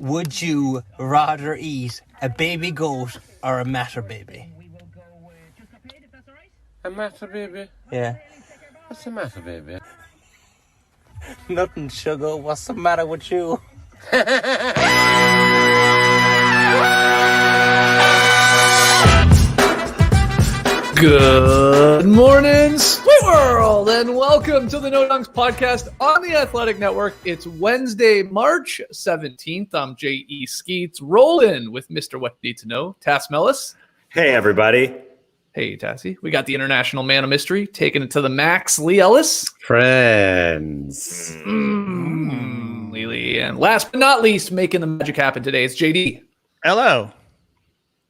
Would you rather eat a baby goat or a matter baby? A matter baby? Yeah. What's the matter, baby? Nothing, sugar. What's the matter with you? Good morning, Sweet World, and welcome to the No Dunks podcast on the Athletic Network. It's Wednesday, March 17th. I'm J.E. Skeets, rolling with Mr. What You Need to Know, Tass Mellis. Hey, everybody. Hey, Tassie. We got the international man of mystery, taking it to the max, Lee Ellis. Friends. Lee. And last but not least, making the magic happen today, it's JD. Hello.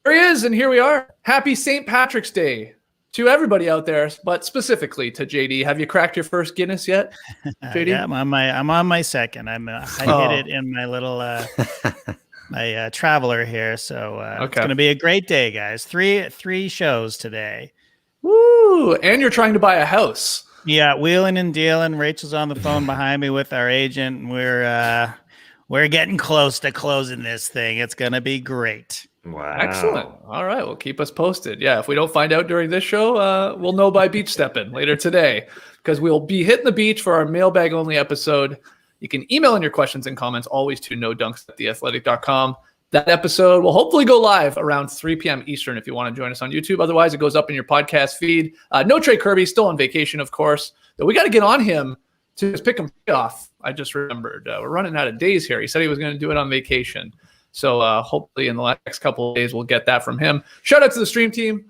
There he is, and here we are. Happy St. Patrick's Day to everybody out there, but specifically to JD. Have you cracked your first Guinness yet, JD? Yeah, I'm on my second. I hit it in my little my traveler here, so It's going to be a great day, guys. Three shows today. Woo! And you're trying to buy a house. Yeah, wheeling and dealing. Rachel's on the phone behind me with our agent, and we're getting close to closing this thing. It's going to be great. Wow. Excellent. All right. Well, keep us posted. Yeah. If we don't find out during this show, we'll know by beach stepping later today because we'll be hitting the beach for our mailbag only episode. You can email in your questions and comments always to nodunks@theathletic.com. That episode will hopefully go live around 3 p.m. Eastern if you want to join us on YouTube. Otherwise, it goes up in your podcast feed. No Trey Kirby, still on vacation, of course. Though we got to get on him to just pick him off. I just remembered. We're running out of days here. He said he was going to do it on vacation. So hopefully in the next couple of days, we'll get that from him. Shout out to the stream team.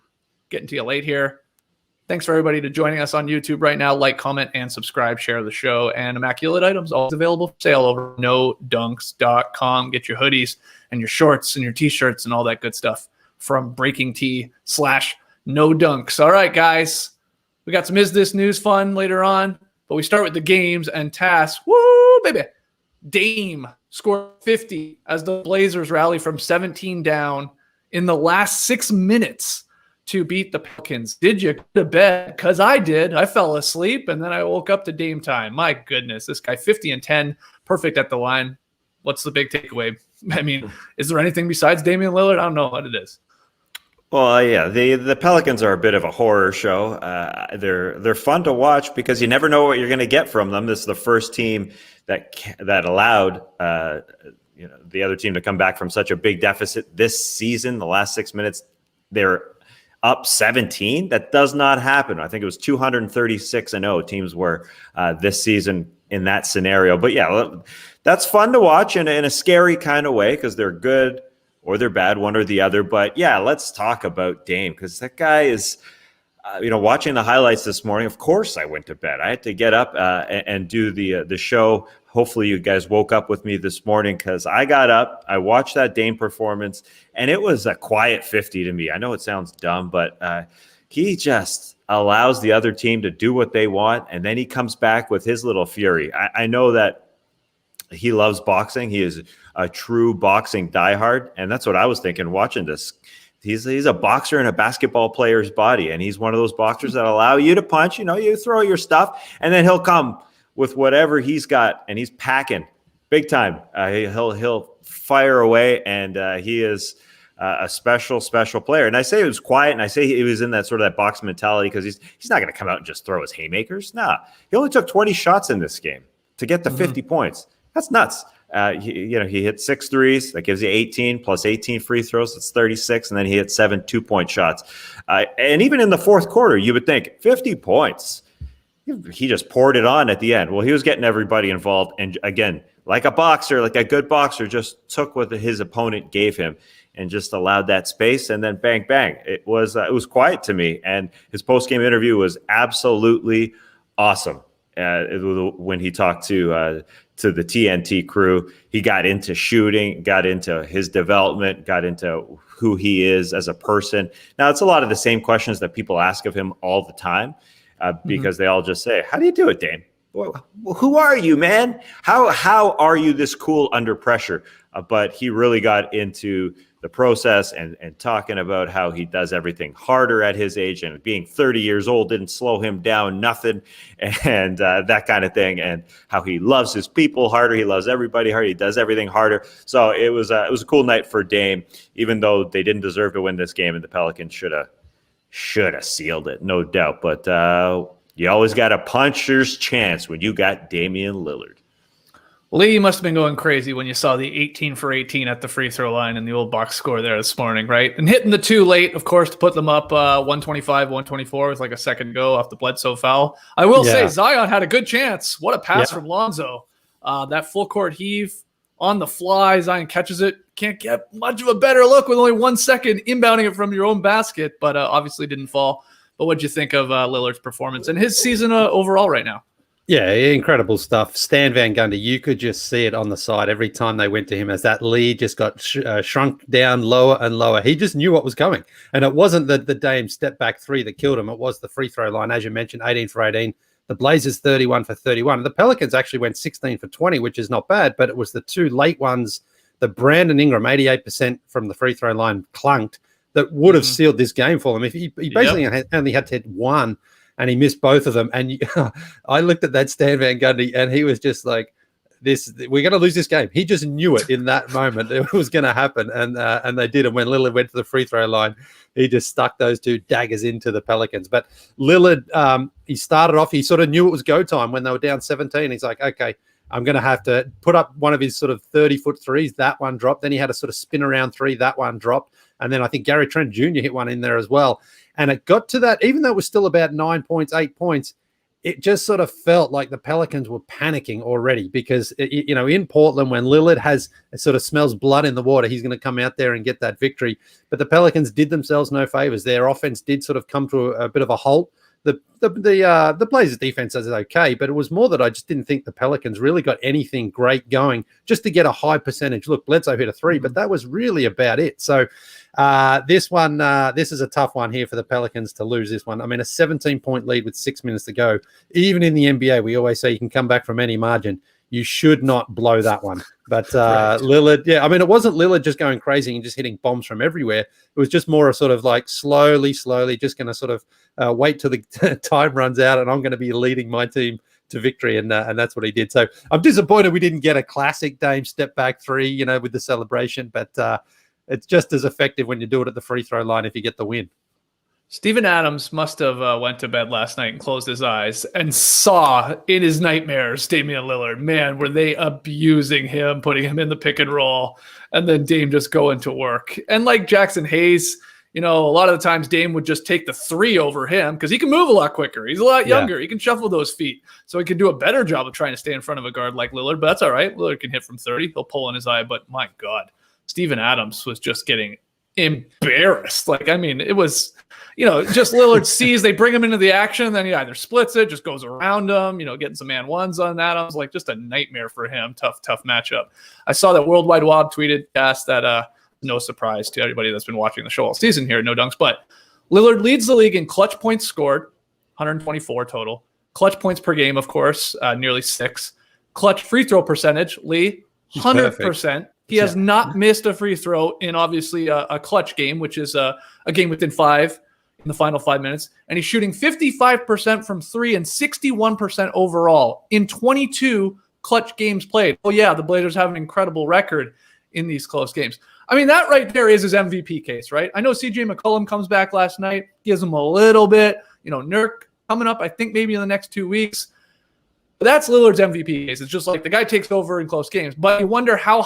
Getting to you late here. Thanks for everybody to joining us on YouTube right now. Like, comment, and subscribe. Share the show. And Immaculate Items always available for sale over nodunks.com. Get your hoodies and your shorts and your T-shirts and all that good stuff from BreakingT/NoDunks. All right, guys. We got some Is This News fun later on. But we start with the games and tasks. Woo, baby. Dame scored 50 as the Blazers rally from 17 down in the last 6 minutes to beat the Pelicans. Did you go to bed? Because I did. I fell asleep, and then I woke up to Dame time. My goodness, this guy 50 and 10, perfect at the line. What's the big takeaway? I mean, is there anything besides Damian Lillard? I don't know what it is. Well, yeah, the Pelicans are a bit of a horror show. They're fun to watch because you never know what you're going to get from them. This is the first team that allowed the other team to come back from such a big deficit this season. The last 6 minutes, they're up 17. That does not happen. I think it was 236-0 teams were this season in that scenario. But yeah, that's fun to watch in a scary kind of way because they're good or they're bad, one or the other. But yeah, let's talk about Dame because that guy is, watching the highlights this morning. Of course, I went to bed. I had to get up and do the show. Hopefully, you guys woke up with me this morning because I got up. I watched that Dame performance, and it was a quiet 50 to me. I know it sounds dumb, but he just allows the other team to do what they want, and then he comes back with his little fury. I know that he loves boxing. He is a true boxing diehard, and that's what I was thinking watching this. He's a boxer in a basketball player's body, and he's one of those boxers that allow you to punch. You throw your stuff, and then he'll come with whatever he's got, and he's packing big time. He'll fire away, and he is a special player. And I say it was quiet, and I say he was in that sort of that box mentality because he's not going to come out and just throw his haymakers. Nah, he only took 20 shots in this game to get to 50 points. That's nuts. He hit 6 threes. That gives you 18 plus 18 free throws. That's 36. And then he hit 7 2-point shots. And even in the fourth quarter, you would think 50 points. He just poured it on at the end. Well, he was getting everybody involved. And again, like a boxer, like a good boxer, just took what his opponent gave him and just allowed that space. And then bang, bang. It was quiet to me. And his post-game interview was absolutely awesome. When he talked to the TNT crew, he got into shooting, got into his development, got into who he is as a person. Now, it's a lot of the same questions that people ask of him all the time because they all just say, how do you do it, Dame? Well, who are you, man? How are you this cool under pressure? But he really got into the process and talking about how he does everything harder at his age, and being 30 years old didn't slow him down, nothing, and that kind of thing, and how he loves his people harder. He loves everybody harder. He does everything harder. So it was a cool night for Dame, even though they didn't deserve to win this game, and the Pelicans should have sealed it, no doubt. But you always got a puncher's chance when you got Damian Lillard. Lee, you must have been going crazy when you saw the 18 for 18 at the free throw line and the old box score there this morning, right? And hitting the two late, of course, to put them up 125, 124 with like a second go off the Bledsoe foul. I will say Zion had a good chance. What a pass from Lonzo. That full court heave on the fly. Zion catches it. Can't get much of a better look with only 1 second inbounding it from your own basket, but obviously didn't fall. But what'd you think of Lillard's performance and his season overall right now? Yeah, incredible stuff. Stan Van Gundy, you could just see it on the side every time they went to him as that lead just got shrunk down lower and lower. He just knew what was coming. And it wasn't the Dame step back three that killed him. It was the free throw line, as you mentioned, 18 for 18. The Blazers 31 for 31. The Pelicans actually went 16 for 20, which is not bad, but it was the two late ones, the Brandon Ingram, 88% from the free throw line clunked, that would have sealed this game for him. If he basically only had to hit one, and he missed both of them. And I looked at that Stan Van Gundy, and he was just like, we're going to lose this game. He just knew it in that moment. It was going to happen, and they did. And when Lillard went to the free throw line, he just stuck those two daggers into the Pelicans. But Lillard, he started off, he sort of knew it was go time when they were down 17. He's like, okay, I'm going to have to put up one of his sort of 30-foot threes. That one dropped. Then he had a sort of spin around three. That one dropped. And then I think Gary Trent Jr. hit one in there as well. And it got to that, even though it was still about 9 points, 8 points, it just sort of felt like the Pelicans were panicking already because, in Portland, when Lillard sort of smells blood in the water, he's going to come out there and get that victory. But the Pelicans did themselves no favors. Their offense did sort of come to a bit of a halt. The Blazers defense is okay, but it was more that I just didn't think the Pelicans really got anything great going just to get a high percentage. Look, Bledsoe hit a three, but that was really about it. So this is a tough one here for the Pelicans to lose this one. I mean, a 17-point lead with 6 minutes to go. Even in the NBA, we always say you can come back from any margin. You should not blow that one. But Lillard, it wasn't Lillard just going crazy and just hitting bombs from everywhere. It was just more a sort of like slowly, just going to sort of wait till the time runs out, and I'm going to be leading my team to victory, and that's what he did. So I'm disappointed we didn't get a classic Dame step back three, with the celebration, but it's just as effective when you do it at the free throw line if you get the win. Steven Adams must have went to bed last night and closed his eyes and saw in his nightmares Damian Lillard. Man, were they abusing him, putting him in the pick and roll, and then Dame just going to work. And like Jackson Hayes, a lot of the times Dame would just take the three over him because he can move a lot quicker. He's a lot younger. He can shuffle those feet. So he can do a better job of trying to stay in front of a guard like Lillard, but that's all right. Lillard can hit from 30. He'll pull in his eye, but my God, Steven Adams was just getting embarrassed. It was... just Lillard sees, they bring him into the action, and then he either splits it, just goes around him, getting some man ones on Adams, just a nightmare for him. Tough matchup. I saw that Worldwide Wob tweeted, asked that, no surprise to everybody that's been watching the show all season here, no dunks, but Lillard leads the league in clutch points scored, 124 total. Clutch points per game, of course, nearly 6. Clutch free throw percentage, Lee, 100%. He has not missed a free throw in obviously a clutch game, which is a game within 5 in the final 5 minutes. And he's shooting 55% from 3 and 61% overall in 22 clutch games played. Oh, yeah, the Blazers have an incredible record in these close games. That right there is his MVP case, right? I know CJ McCollum comes back last night, gives him a little bit. Nurk coming up, I think maybe in the next 2 weeks. But that's Lillard's MVP case. It's just like the guy takes over in close games. But you wonder how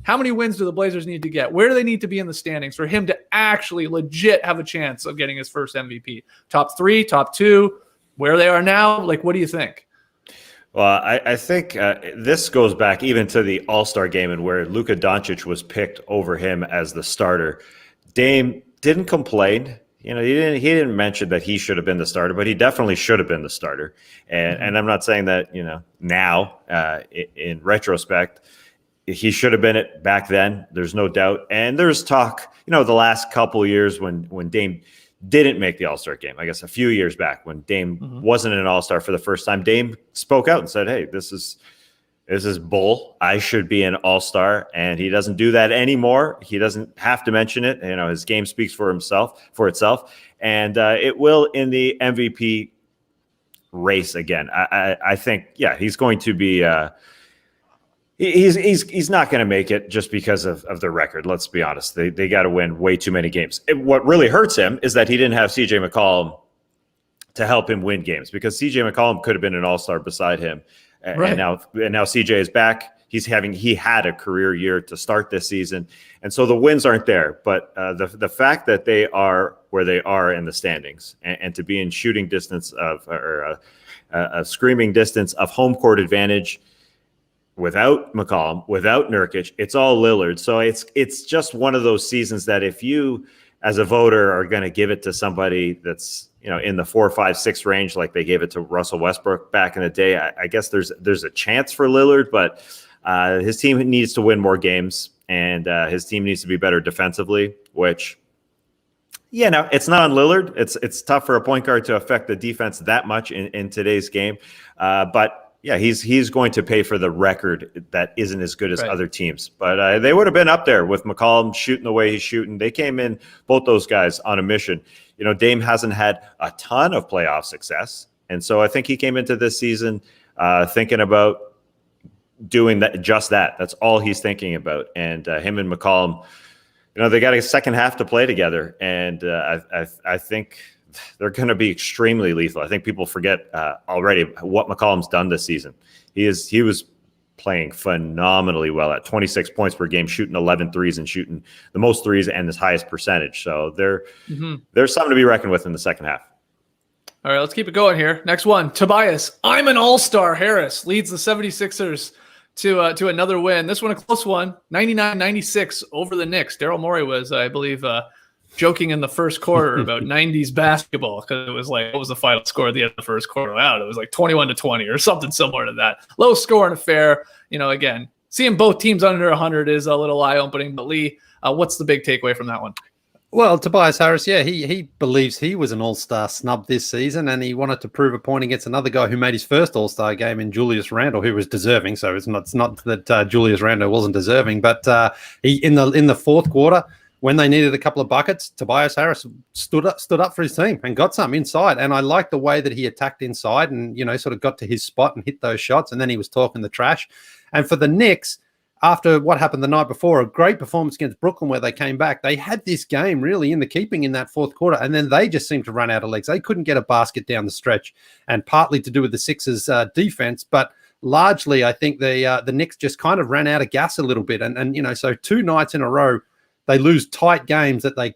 many wins do the Blazers need to get? Where do they need to be in the standings for him to actually legit have a chance of getting his first MVP? Top 3, top 2, where they are now? What do you think? Well, I think this goes back even to the All-Star game and where Luka Doncic was picked over him as the starter. Dame didn't complain. He didn't mention that he should have been the starter, but he definitely should have been the starter. And I'm not saying that, now in retrospect, he should have been it back then. There's no doubt. And there's talk, the last couple of years when Dame didn't make the All-Star game, I guess a few years back when Dame wasn't an All-Star for the first time, Dame spoke out and said, hey, this is This is bull. I should be an all-star, and he doesn't do that anymore. He doesn't have to mention it. His game speaks for itself, and it will in the MVP race again. I think, he's going to be. He's not going to make it just because of the record. Let's be honest. They got to win way too many games. What really hurts him is that he didn't have CJ McCollum to help him win games, because CJ McCollum could have been an all-star beside him. Right. And now CJ is back. He had a career year to start this season, and so the wins aren't there. But the fact that they are where they are in the standings, and to be in shooting distance of, or a screaming distance of home court advantage, without McCollum, without Nurkic, it's all Lillard. So it's just one of those seasons that if you, as a voter, are going to give it to somebody that's in the 4, 5, 6 range, like they gave it to Russell Westbrook back in the day, I guess there's a chance for Lillard, but his team needs to win more games, and his team needs to be better defensively, which, it's not on Lillard. It's tough for a point guard to affect the defense that much in today's game. But he's going to pay for the record that isn't as good as other teams. But they would have been up there with McCollum shooting the way he's shooting. They came in, both those guys, on a mission. Dame hasn't had a ton of playoff success. And so I think he came into this season thinking about doing that. That's all he's thinking about. And him and McCollum, they got a second half to play together. And I think they're going to be extremely lethal. I think people forget already what McCollum's done this season. He was playing phenomenally well at 26 points per game, shooting 11 threes and shooting the most threes and his highest percentage. So there's something to be reckoned with in the second half. All right, let's keep it going here. Next one, Tobias, I'm an all-star Harris leads the 76ers to another win. This one a close one, 99-96 over the Knicks. Daryl Morey was, I believe, joking in the first quarter about 90s basketball, because it was like, what was the final score at the end of the first quarter? Wow, it was like 21-20 or something similar to that. Low scoring affair. Again, seeing both teams under 100 is a little eye-opening. But Lee, what's the big takeaway from that one? Well, Tobias Harris, he believes he was an all-star snub this season, and he wanted to prove a point against another guy who made his first all-star game in Julius Randle, who was deserving. So it's not that Julius Randle wasn't deserving, but he in the fourth quarter, when they needed a couple of buckets, Tobias Harris stood up for his team and got some inside. And I like the way that he attacked inside and, sort of got to his spot and hit those shots. And then he was talking the trash. And for the Knicks, after what happened the night before, a great performance against Brooklyn where they came back, they had this game really in the keeping in that fourth quarter. And then they just seemed to run out of legs. They couldn't get a basket down the stretch, and partly to do with the Sixers' defense. But largely, I think the Knicks just kind of ran out of gas a little bit. And so 2 nights in a row, they lose tight games that they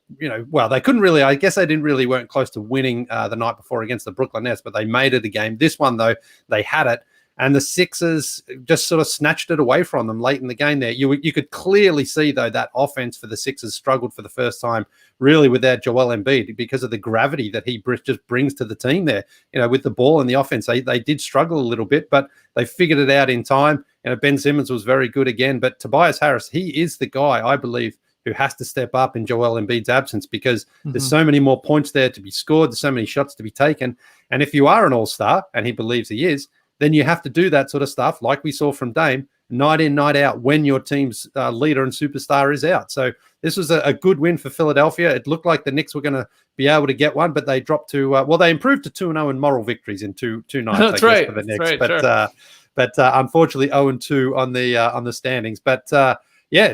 couldn't really, I guess they weren't close to winning the night before against the Brooklyn Nets, but they made it a game. This one, though, they had it. And the Sixers just sort of snatched it away from them late in the game there. You could clearly see, though, that offense for the Sixers struggled for the first time, really, without Joel Embiid, because of the gravity that he just brings to the team there. With the ball and the offense, they did struggle a little bit, but they figured it out in time. Ben Simmons was very good again. But Tobias Harris, he is the guy, I believe, who has to step up in Joel Embiid's absence, because there's so many more points there to be scored. There's so many shots to be taken. And if you are an all-star, and he believes he is, then you have to do that sort of stuff, like we saw from Dame, night in, night out, when your team's leader and superstar is out. So this was a good win for Philadelphia. It looked like the Knicks were going to be able to get one, but they dropped to, they improved to 2-0 in moral victories in two nights. That's right. For the Knicks. Right, but unfortunately 0-2 on the standings. But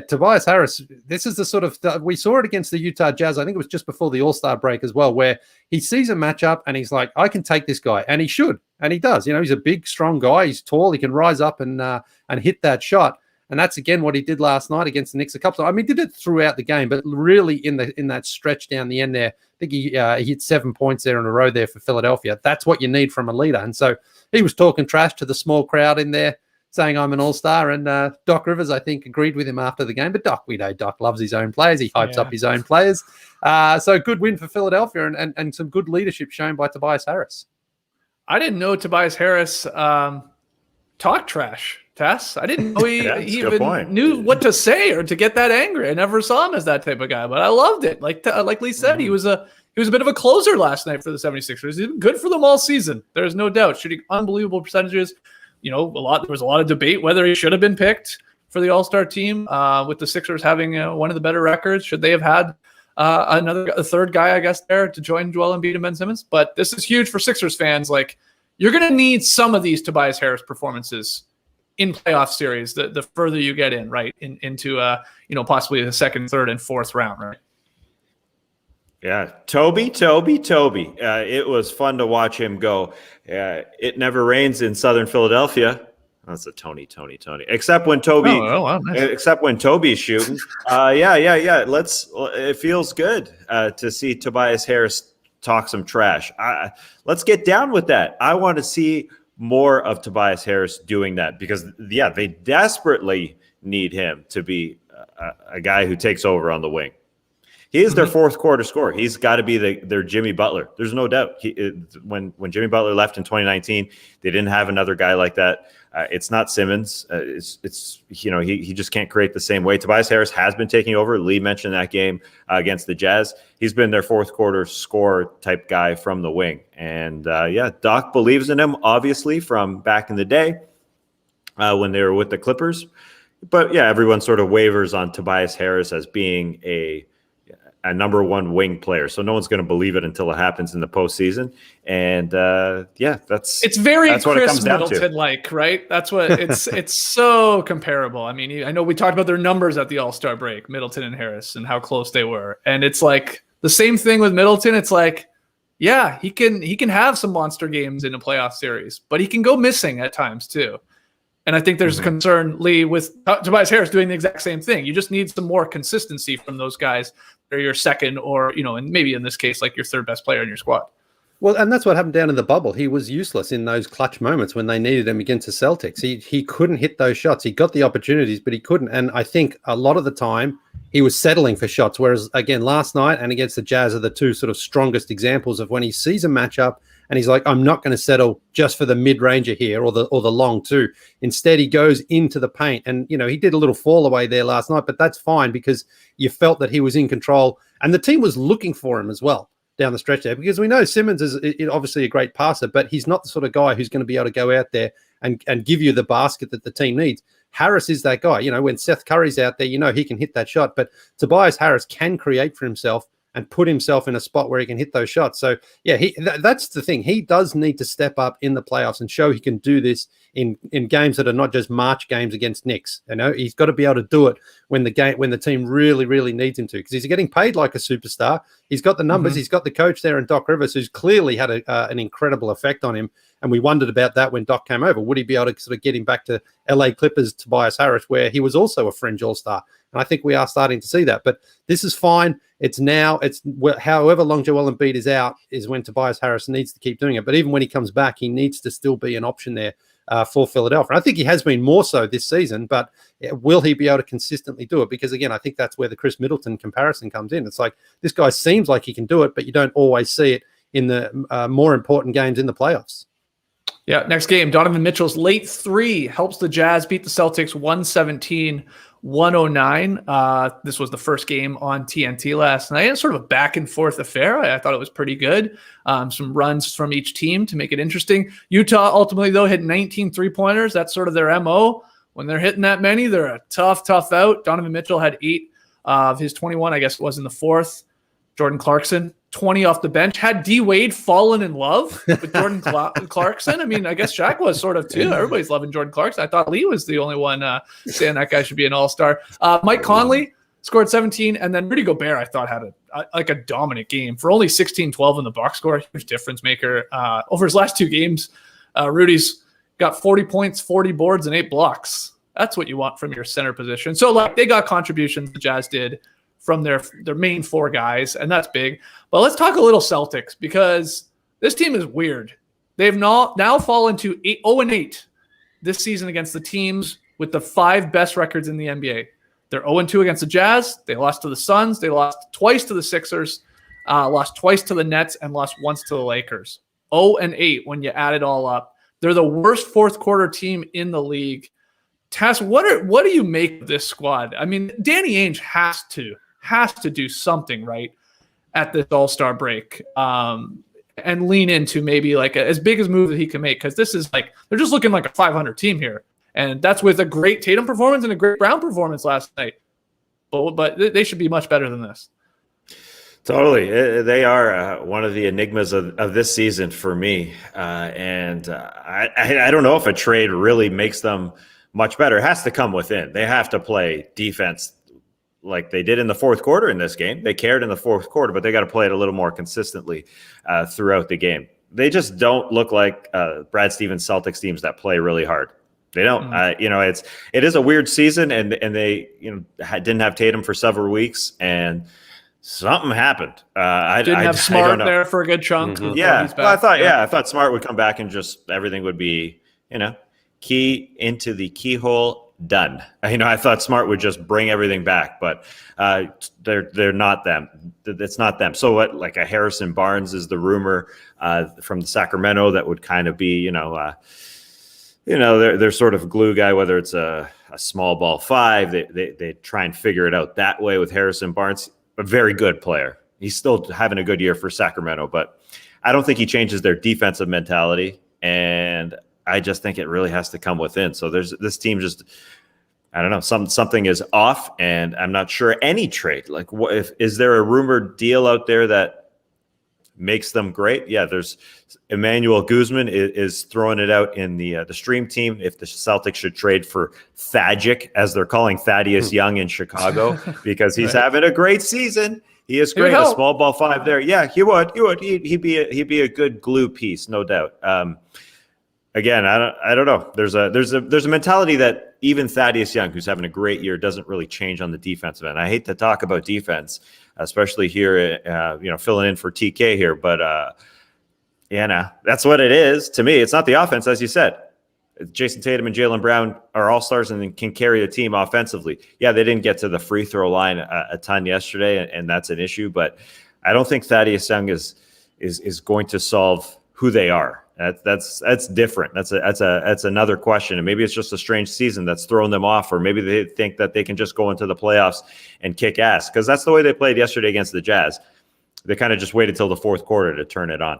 Tobias Harris, this is the sort of we saw it against the Utah Jazz. I think it was just before the All-Star break as well, where he sees a matchup and he's like, I can take this guy, and he should, and he does. He's a big, strong guy. He's tall. He can rise up and hit that shot. And that's again what he did last night against the Knicks a couple of times. I mean, he did it throughout the game, but really in that stretch down the end there, I think he hit 7 points there in a row there for Philadelphia. That's what you need from a leader. And so he was talking trash to the small crowd in there, saying I'm an all-star, and Doc Rivers, I think, agreed with him after the game. But we know Doc loves his own players. He hypes up his own players. So good win for Philadelphia, and some good leadership shown by Tobias Harris. I didn't know Tobias Harris talked trash, Tess. I didn't know he even knew what to say or to get that angry. I never saw him as that type of guy, but I loved it. Like Lee said, he was a bit of a closer last night for the 76ers. He's been good for them all season. There's no doubt. Shooting unbelievable percentages. there was a lot of debate whether he should have been picked for the All-Star team, with the Sixers having one of the better records. Should they have had a third guy, I guess, there to join Joel Embiid and Ben Simmons? But this is huge for Sixers fans. Like, you're going to need some of these Tobias Harris performances in playoff series the further you get in, right, into possibly the second, third, and fourth round, right? Yeah, Toby. It was fun to watch him go. It never rains in Southern Philadelphia. That's a Tony. Except when Toby, nice. Except when Toby's shooting. Yeah. It feels good to see Tobias Harris talk some trash. Let's get down with that. I want to see more of Tobias Harris doing that because, they desperately need him to be a guy who takes over on the wing. He is their fourth quarter scorer. He's got to be their Jimmy Butler. There's no doubt. When Jimmy Butler left in 2019, they didn't have another guy like that. It's not Simmons. He just can't create the same way. Tobias Harris has been taking over. Lee mentioned that game against the Jazz. He's been their fourth quarter scorer type guy from the wing. And Doc believes in him, obviously, from back in the day when they were with the Clippers. But everyone sort of wavers on Tobias Harris as being a number one wing player. So no one's going to believe it until it happens in the postseason. And it's very Chris what it comes Middleton like, right? That's what it's so comparable. I mean, I know we talked about their numbers at the All-Star break, Middleton and Harris, and how close they were. And it's like the same thing with Middleton. It's like, he can have some monster games in a playoff series, but he can go missing at times too. And I think there's a concern, Lee, with Tobias Harris doing the exact same thing. You just need some more consistency from those guys. Or your second, or and maybe in this case, like your third best player in your squad. Well, and that's what happened down in the bubble. He was useless in those clutch moments when they needed him against the Celtics. He couldn't hit those shots. He got the opportunities, but he couldn't. And I think a lot of the time he was settling for shots. Whereas again, last night and against the Jazz are the two sort of strongest examples of when he sees a matchup and he's like, I'm not going to settle just for the mid-ranger here or the long two. Instead, he goes into the paint. And, he did a little fall away there last night, but that's fine because you felt that he was in control. And the team was looking for him as well down the stretch there because we know Simmons is obviously a great passer, but he's not the sort of guy who's going to be able to go out there and give you the basket that the team needs. Harris is that guy. When Seth Curry's out there, he can hit that shot. But Tobias Harris can create for himself and put himself in a spot where he can hit those shots. So, that's the thing. He does need to step up in the playoffs and show he can do this in games that are not just March games against Knicks. He's got to be able to do it when the team really, really needs him to because he's getting paid like a superstar. He's got the numbers. He's got the coach there in Doc Rivers who's clearly had an incredible effect on him. And we wondered about that when Doc came over. Would he be able to sort of get him back to LA Clippers, Tobias Harris, where he was also a fringe all-star? And I think we are starting to see that. But this is fine. It's however long Joel Embiid is out is when Tobias Harris needs to keep doing it. But even when he comes back, he needs to still be an option there for Philadelphia. I think he has been more so this season, but will he be able to consistently do it? Because, again, I think that's where the Chris Middleton comparison comes in. It's like this guy seems like he can do it, but you don't always see it in the more important games in the playoffs. Yeah, next game, Donovan Mitchell's late three helps the Jazz beat the Celtics 117-109. This was the first game on TNT last night. It's sort of a back and forth affair. I thought it was pretty good. Some runs from each team to make it interesting. Utah ultimately, though, hit 19 3-pointers. That's sort of their MO. When they're hitting that many, they're a tough out. Donovan Mitchell had 8 of his 21, I guess it was in the fourth. Jordan Clarkson, 20 off the bench. Had D. Wade fallen in love with Jordan Clarkson? I mean, I guess Shaq was sort of too. Everybody's loving Jordan Clarkson. I thought Lee was the only one saying that guy should be an all-star. Mike Conley scored 17, and then Rudy Gobert, I thought, had a dominant game. For only 16-12 in the box score, huge difference maker. Over his last 2 games, Rudy's got 40 points, 40 boards, and 8 blocks. That's what you want from your center position. So, they got contributions, the Jazz did, from their main 4 guys, and that's big. But let's talk a little Celtics, because this team is weird. They've now fallen to 0-8 this season against the teams with the 5 best records in the NBA. They're 0-2 against the Jazz. They lost to the Suns. They lost twice to the Sixers, lost twice to the Nets, and lost once to the Lakers. 0-8 when you add it all up. They're the worst fourth quarter team in the league. Tess, what do you make of this squad? I mean, Danny Ainge has to do something right at this All-Star break. and lean into maybe like as big as move that he can make, because this is like they're just looking like a 500 team here, and that's with a great Tatum performance and a great Brown performance last night. But they should be much better than this. Totally. They are one of the enigmas of this season for me. And I don't know if a trade really makes them much better. It has to come within. They have to play defense like they did in the fourth quarter in this game. They cared in the fourth quarter, but they got to play it a little more consistently throughout the game. They just don't look like Brad Stevens Celtics teams that play really hard. They don't. It is a weird season, and they didn't have Tatum for several weeks, and something happened. Didn't have Smart there for a good chunk. Mm-hmm. Yeah, well, I thought Smart would come back and just everything would be key into the keyhole. Done. I thought Smart would just bring everything back, but they're not them. It's not them. So what? Like a Harrison Barnes is the rumor from Sacramento that would kind of be they're sort of glue guy. Whether it's a small ball five, they try and figure it out that way with Harrison Barnes. A very good player. He's still having a good year for Sacramento, but I don't think he changes their defensive mentality, and I just think it really has to come within. So this team just, I don't know, something is off, and I'm not sure any trade. Like, is there a rumored deal out there that makes them great? Yeah, there's Emmanuel Guzman is throwing it out in the stream team. If the Celtics should trade for Thagic, as they're calling Thaddeus Young in Chicago, because he's having a great season. He is great. A small ball five there. Yeah, he would. He'd be a good glue piece, no doubt. Again, I don't know. There's a mentality that even Thaddeus Young, who's having a great year, doesn't really change on the defensive end. I hate to talk about defense, especially here, filling in for TK here, but that's what it is to me. It's not the offense, as you said. Jason Tatum and Jaylen Brown are all-stars and can carry the team offensively. Yeah, they didn't get to the free throw line a ton yesterday, and that's an issue. But I don't think Thaddeus Young is going to solve who they are. That's different. That's another question. And maybe it's just a strange season that's thrown them off, or maybe they think that they can just go into the playoffs and kick ass, because that's the way they played yesterday against the Jazz. They kind of just waited till the fourth quarter to turn it on.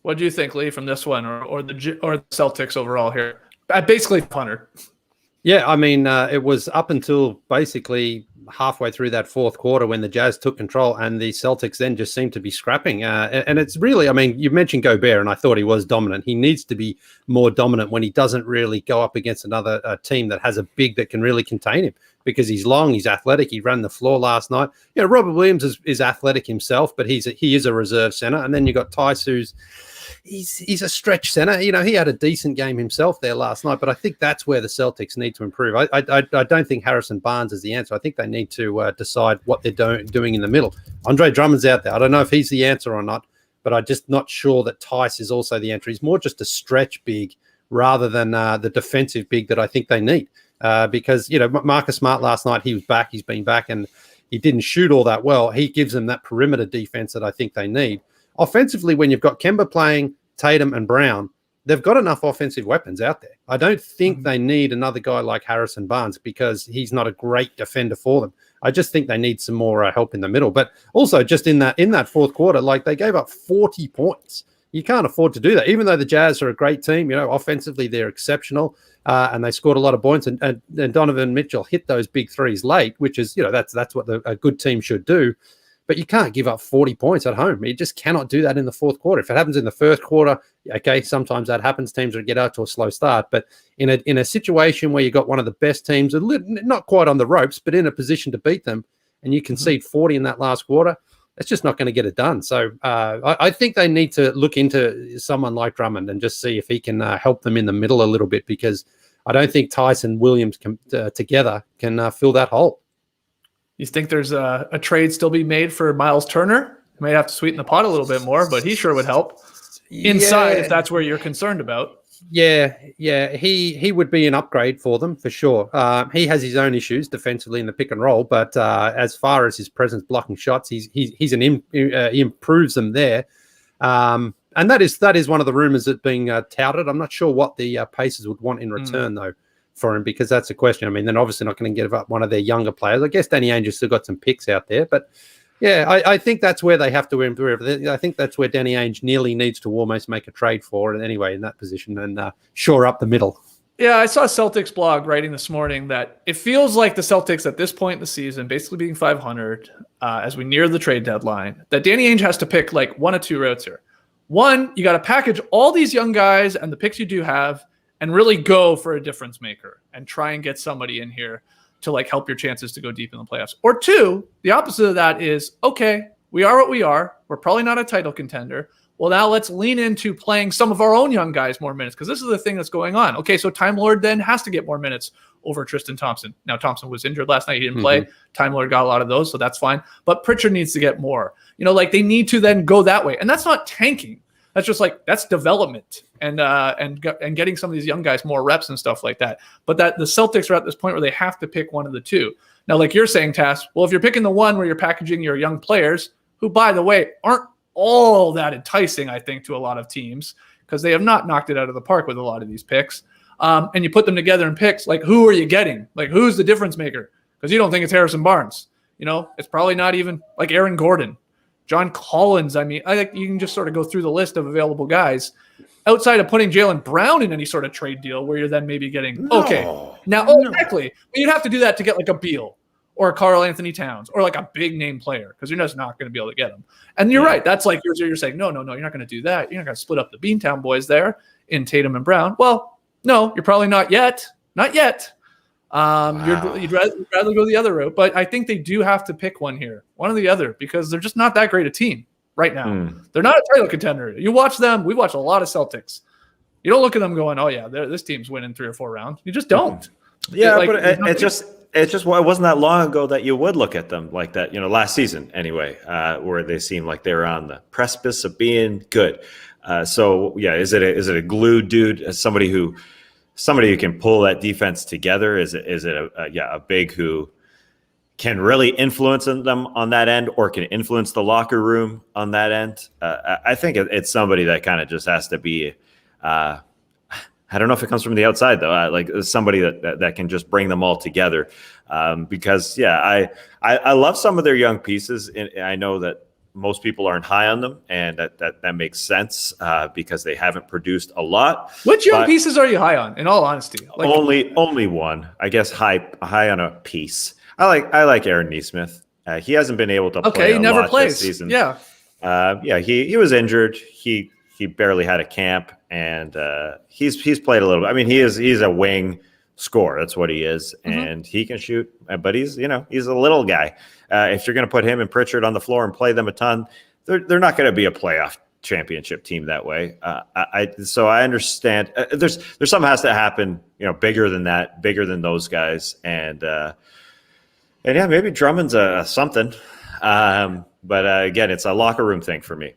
What do you think, Lee, from this one, or the Celtics overall here? Basically, punter. Yeah, I mean, it was up until basically halfway through that fourth quarter when the Jazz took control, and the Celtics then just seemed to be scrapping. And it's really, I mean, you mentioned Gobert, and I thought he was dominant. He needs to be more dominant when he doesn't really go up against another team that has a big that can really contain him, because he's long, he's athletic. He ran the floor last night. Robert Williams is athletic himself, but he is a reserve center. And then you got Tice, who's he's a stretch center. He had a decent game himself there last night, but I think that's where the Celtics need to improve. I don't think Harrison Barnes is the answer. I think they need to decide what they're doing in the middle. Andre Drummond's out there. I don't know if he's the answer or not, but I'm just not sure that Tice is also the answer. He's more just a stretch big rather than the defensive big that I think they need. Because, Marcus Smart last night, he was back. He's been back, and he didn't shoot all that well. He gives them that perimeter defense that I think they need. Offensively, when you've got Kemba playing, Tatum and Brown, they've got enough offensive weapons out there. I don't think they need another guy like Harrison Barnes, because he's not a great defender for them. I just think they need some more help in the middle. But also just in that fourth quarter, like, they gave up 40 points. You can't afford to do that, even though the Jazz are a great team. Offensively, they're exceptional, and they scored a lot of points. And Donovan Mitchell hit those big threes late, which is, that's what a good team should do. But you can't give up 40 points at home. You just cannot do that in the fourth quarter. If it happens in the first quarter, okay, sometimes that happens. Teams will get out to a slow start. But in a situation where you've got one of the best teams, not quite on the ropes, but in a position to beat them, and you concede 40 in that last quarter, that's just not going to get it done. So I think they need to look into someone like Drummond and just see if he can help them in the middle a little bit, because I don't think Tyson Williams together can fill that hole. You think there's a trade still be made for Miles Turner? You might have to sweeten the pot a little bit more, but he sure would help inside if that's where you're concerned about. Yeah, he would be an upgrade for them for sure. He has his own issues defensively in the pick and roll, but as far as his presence blocking shots, he improves them there. And that is one of the rumors that's being touted. I'm not sure what the Pacers would want in return though for him, because that's a question. I mean, they're obviously not going to give up one of their younger players. I guess Danny Ainge's still got some picks out there, but Yeah, I think that's where they have to improve. I think that's where Danny Ainge nearly needs to almost make a trade for it anyway in that position and shore up the middle. Yeah, I saw a Celtics blog writing this morning that it feels like the Celtics at this point in the season, basically being 500 as we near the trade deadline, that Danny Ainge has to pick like one of two routes here. One, you got to package all these young guys and the picks you do have and really go for a difference maker and try and get somebody in here to like help your chances to go deep in the playoffs. Or two, the opposite of that is, okay, we are what we are. We're probably not a title contender. Well, now let's lean into playing some of our own young guys more minutes because this is the thing that's going on. Okay, so Time Lord then has to get more minutes over Tristan Thompson. Now, Thompson was injured last night. He didn't play. Time Lord got a lot of those, so that's fine. But Pritchard needs to get more. You know, like they need to then go that way. And that's not tanking. That's just like that's development and getting some of these young guys more reps and stuff like that. But that the Celtics are at this point where they have to pick one of the two. Now, like you're saying, Tass, well, if you're picking the one where you're packaging your young players, who, by the way, aren't all that enticing, I think, to a lot of teams because they have not knocked it out of the park with a lot of these picks. And you put them together in picks, like who are you getting? Like who's the difference maker? Because you don't think it's Harrison Barnes. You know, it's probably not even like Aaron Gordon. John Collins, I mean, I think you can just sort of go through the list of available guys outside of putting Jaylen Brown in any sort of trade deal where you're then maybe getting, exactly. You'd have to do that to get like a Beal or a Karl Anthony Towns or like a big name player because you're just not going to be able to get them. And you're right. That's like you're saying, no, you're not going to do that. You're not going to split up the Beantown boys there in Tatum and Brown. Well, no, you're probably not yet. Not yet. You'd rather go the other route, but I think they do have to pick one here, one or the other, because they're just not that great a team right now. They're not a title contender. You watch them. We watch a lot of Celtics. You don't look at them going, oh yeah, this team's winning 3 or 4 rounds. You just don't. Yeah, but it wasn't that long ago that you would look at them like that. You know, last season anyway, where they seemed like they were on the precipice of being good. So yeah, is it a glue dude? As somebody who can pull that defense together? Is it a big who can really influence them on that end or can influence the locker room on that end? I think it's somebody that kind of just has to be, I don't know if it comes from the outside though, like somebody that can just bring them all together. Because I love some of their young pieces. And I know that most people aren't high on them, and that makes sense because they haven't produced a lot. Which young pieces are you high on? In all honesty, like, only one, I guess. High on a piece. I like Aaron Nesmith. He hasn't been able to play. He never plays this season. Yeah. He was injured. He barely had a camp, and he's played a little bit. I mean, he's a wing scorer. That's what he is, and he can shoot. But he's a little guy. If you're going to put him and Pritchard on the floor and play them a ton, they're not going to be a playoff championship team that way. So I understand. There's something has to happen, bigger than that, bigger than those guys, and yeah, maybe Drummond's something. But again, it's a locker room thing for me.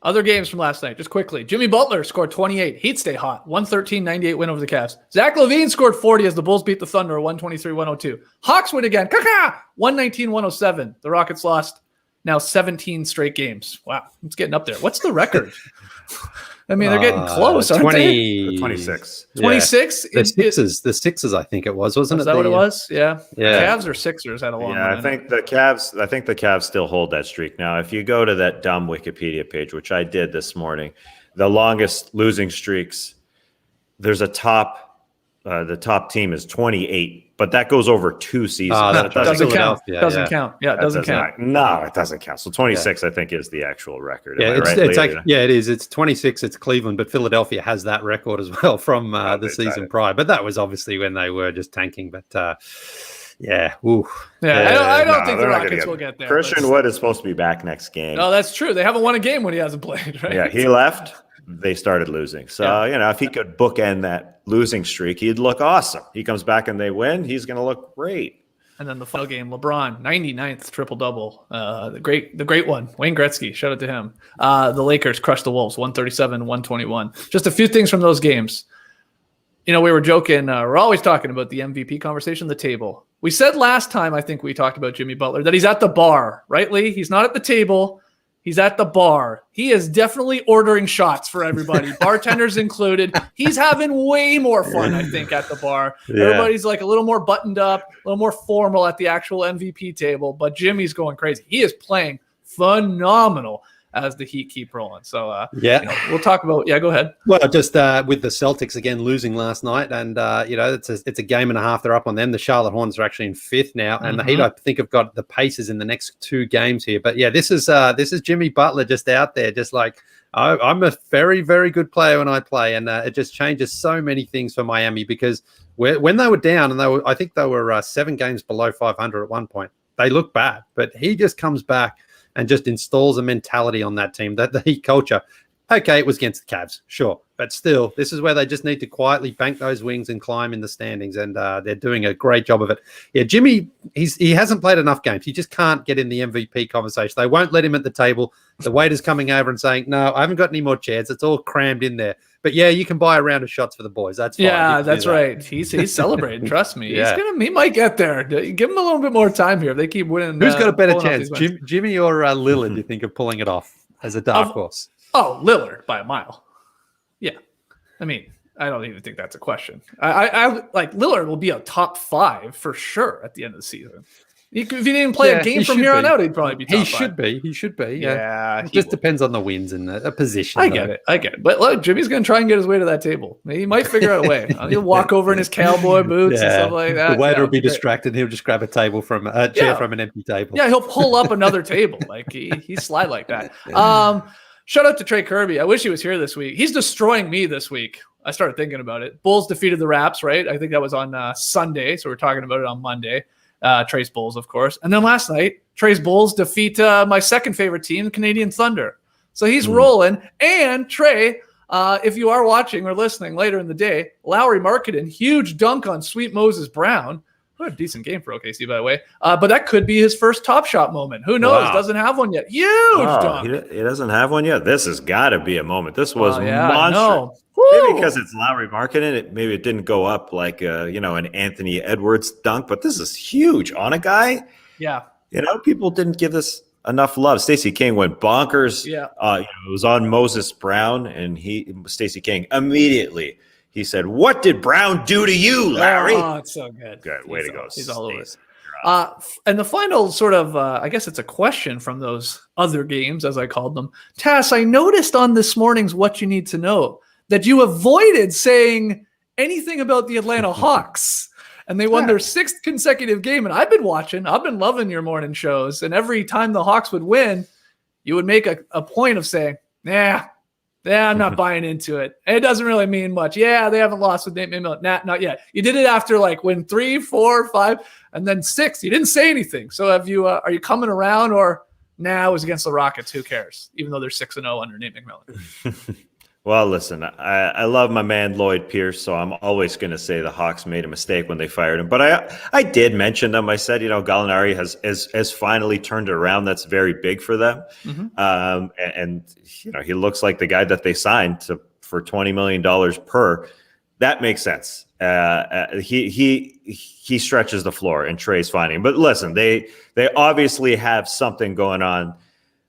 Other games from last night, just quickly. Jimmy Butler scored 28. He'd stay hot. 113-98 win over the Cavs. Zach LaVine scored 40 as the Bulls beat the Thunder 123-102. Hawks win again. 119-107. The Rockets lost now 17 straight games. Wow, it's getting up there. What's the record? I mean, they're getting close, aren't they? 26. 26? Yeah. The Sixers, I think it was, wasn't it? Is that what it was? Yeah. Yeah. Cavs or Sixers had a long I think the Cavs still hold that streak. Now, if you go to that dumb Wikipedia page, which I did this morning, the longest losing streaks, there's a the top team is 28, but that goes over 2 seasons. That doesn't count. Doesn't count. Yeah, it doesn't count. No, it doesn't count. So 26, I think, is the actual record. Yeah, it is. It's 26. It's Cleveland, but Philadelphia has that record as well from the season prior. But that was obviously when they were just tanking. But yeah, ooh. Yeah, I don't think the Rockets will get there. Christian Wood is supposed to be back next game. No, that's true. They haven't won a game when he hasn't played, right? Yeah, he left. They started losing. So, if he could bookend that losing streak, he'd look awesome. He comes back and they win, he's going to look great. And then the final game, LeBron, 99th triple-double. The great one, Wayne Gretzky, shout out to him. The Lakers crushed the Wolves, 137-121. Just a few things from those games. We were joking. We're always talking about the MVP conversation, the table. We said last time, I think we talked about Jimmy Butler, that he's at the bar, right, Lee? He's not at the table. He's at the bar. He is definitely ordering shots for everybody, bartenders included. He's having way more fun, I think, at the bar. Yeah. Everybody's like a little more buttoned up, a little more formal at the actual MVP table, but Jimmy's going crazy. He is playing phenomenal as the Heat keep rolling. So, we'll talk about, go ahead. Well, just with the Celtics, again, losing last night, and, it's a game and a half. They're up on them. The Charlotte Hornets are actually in 5th now, and the Heat, I think, have got the Pacers in the next 2 games here. But, this is Jimmy Butler just out there, just like, I'm a very, very good player when I play, and it just changes so many things for Miami, because when they were down, and I think they were 7 games below 500 at one point, they look bad, but he just comes back and just installs a mentality on that team, that the Heat culture. Okay, it was against the Cavs, sure. But still, this is where they just need to quietly bank those wings and climb in the standings, and they're doing a great job of it. Yeah, Jimmy, he hasn't played enough games. He just can't get in the MVP conversation. They won't let him at the table. The waiter's coming over and saying, no, I haven't got any more chairs. It's all crammed in there. But, you can buy a round of shots for the boys. That's fine. Yeah, that's right. He's celebrating. Trust me. Yeah. He might get there. Give him a little bit more time here. If they keep winning. Who's got a better chance, Jimmy or Lillard, do you think, of pulling it off as a dark horse? Oh, Lillard by a mile. Yeah. I mean, I don't even think that's a question. I like Lillard will be a top 5 for sure at the end of the season. If he didn't play a game from here on out, he'd probably be top 5. He should be. Yeah. It just depends on the wins and the position. I get it. But look, Jimmy's going to try and get his way to that table. He might figure out a way. He'll walk over in his cowboy boots and stuff like that. The waiter will be distracted. He'll just grab a table from a chair from an empty table. Yeah, he'll pull up another table. Like he's slide like that. Shout out to Trey Kirby. I wish he was here this week. He's destroying me this week. I started thinking about it. Bulls defeated the Raps, right? I think that was on Sunday, so we're talking about it on Monday. Trey's Bulls, of course. And then last night, Trey's Bulls defeat my second favorite team, the Canadian Thunder. So he's rolling. And Trey, if you are watching or listening later in the day, Lowry Markkanen, huge dunk on Sweet Moses Brown. What a decent game for OKC, by the way. But that could be his first Top Shot moment. Who knows? Wow. Doesn't have one yet. Huge dunk. He doesn't have one yet? This has got to be a moment. This was monstrous. Maybe because it's Lowry Markkanen, maybe it didn't go up like an Anthony Edwards dunk, but this is huge on a guy. Yeah. People didn't give this enough love. Stacey King went bonkers. Yeah. It was on Moses Brown, and Stacey King immediately he said, "What did Brown do to you, Larry?" Oh, it's so good. Good way to go. He's all over it. And the final sort of, I guess it's a question from those other games, as I called them. Tass, I noticed on this morning's What You Need to Know that you avoided saying anything about the Atlanta Hawks. And they won their 6th consecutive game. And I've been watching. I've been loving your morning shows. And every time the Hawks would win, you would make a point of saying, I'm not buying into it. It doesn't really mean much. Yeah, they haven't lost with Nate Miller. Nah, not yet. You did it after when 3, 4, 5, and then 6. You didn't say anything. So have you? Are you coming around, or it was against the Rockets? Who cares? Even though they're 6-0 under Nate McMillan. Well, listen, I love my man Lloyd Pierce, so I'm always going to say the Hawks made a mistake when they fired him. But I did mention them. I said, Gallinari has finally turned it around. That's very big for them. Mm-hmm. And he looks like the guy that they signed for $20 million per. That makes sense. He stretches the floor, and Trey's finding him. But listen, they obviously have something going on